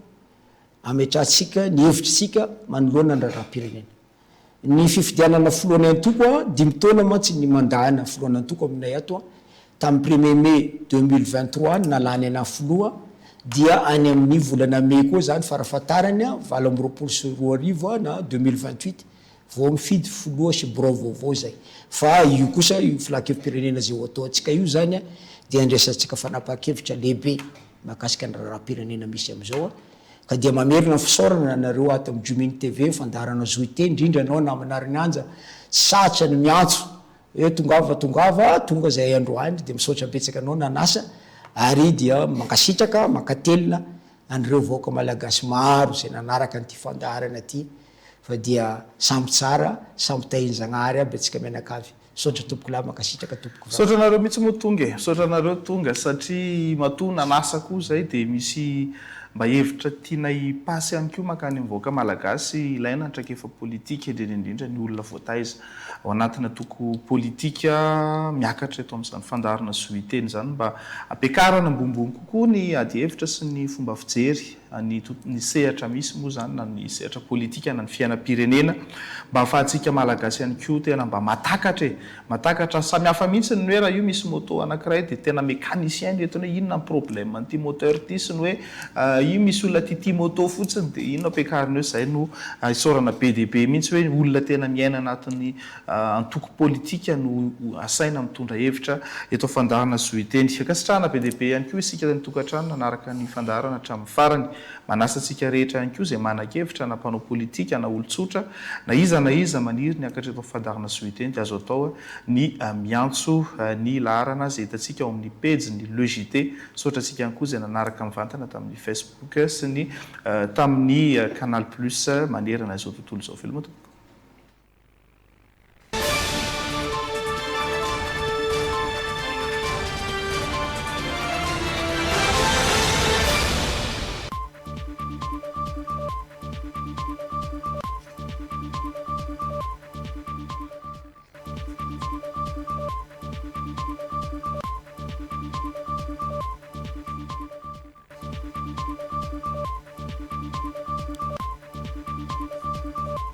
ametrahantsika ny hevitritsika manoloana ny raharaham-pirenena. Ny fifidianana filoana antoko 5 taona mantsy ny mandahana filoana antoko aminay ato tamin'ny 1er mai 2023 nalany ana filoa dia any amin'ny volana mai koa zany farafatarany 2022 na 2028 vao mifidy filoa sy bro vaovao zay. Fa io kosa io filakevim-pirenena zay ho ataontsika io zany dia andresantsika fanapa-kevitra lehibe mahakasika ny raharaham-pirenena misy amizao ka dia mamerina fisaorana anareo ato amin'ny Jominy TV fandaharana Zoiteny indrindra anao namana Arinyanja satra ny miantso hoe tonga zay androany dia misaotra betsaka anao nanasa ary dia mankasitraka mankatelina an'ireo voaka malagasy maro zay nanaraka an'ity fandaharana ty fa dia samby tsara samby tahiny Zagnahary aby atsika mianakavy sotra tompoko la makasitraka tompoko va saotranareo mihitsy moa tonga e saotranareo tonga satria matona nasa koa zay dia misy mba hevitra tiana ipasy ihany koa makany mivoaka malagasy ilaina ndraiky efa politika indrindra ny olona voataiza ao anatina toko politika miakatra eto amin'izany fandarana zoiteny zany mba ampiakarana ambonimbony kokoa ny ady hevitra sy ny fomba fijery ny sehatra misy moa zany na ny sehatra politika na ny fiainam-pirenena mba ahafahantsika malagasy ihany koa tena mba matakatra samihafa mihitsy ny hoe raha io misy moto anankiray dia tena mécanicien eto hoe inona ny problème an'ity moteur ty sy ny hoe io misy olona ty moto fotsiny dia ino ampiakarina eo zay no isaorana be dia be mihitsy hoe olona tena miaina anatin'ny antoko politika no asaina mitondra hevitra eto fandarana zoiteny akasitrahana be dia be ihany koa isika ny tokantrano nanaraka ny fandarana hatramin'ny farany manasa antsika rehetra ihany koa zay manan-kevitra na mpanao politika na olon-tsotra na iza maniry ny akatra eto fandarana zoiteny dia azo atao ny miantso ny laharana zay hitantsika ao amin'ny page ny LEJT sotra antsika ihany koa zay nanaraka mivantana tamin'ny Facebook sy ny tamin'ny Canal Plus manerana izao tontolo izao veloma tompoko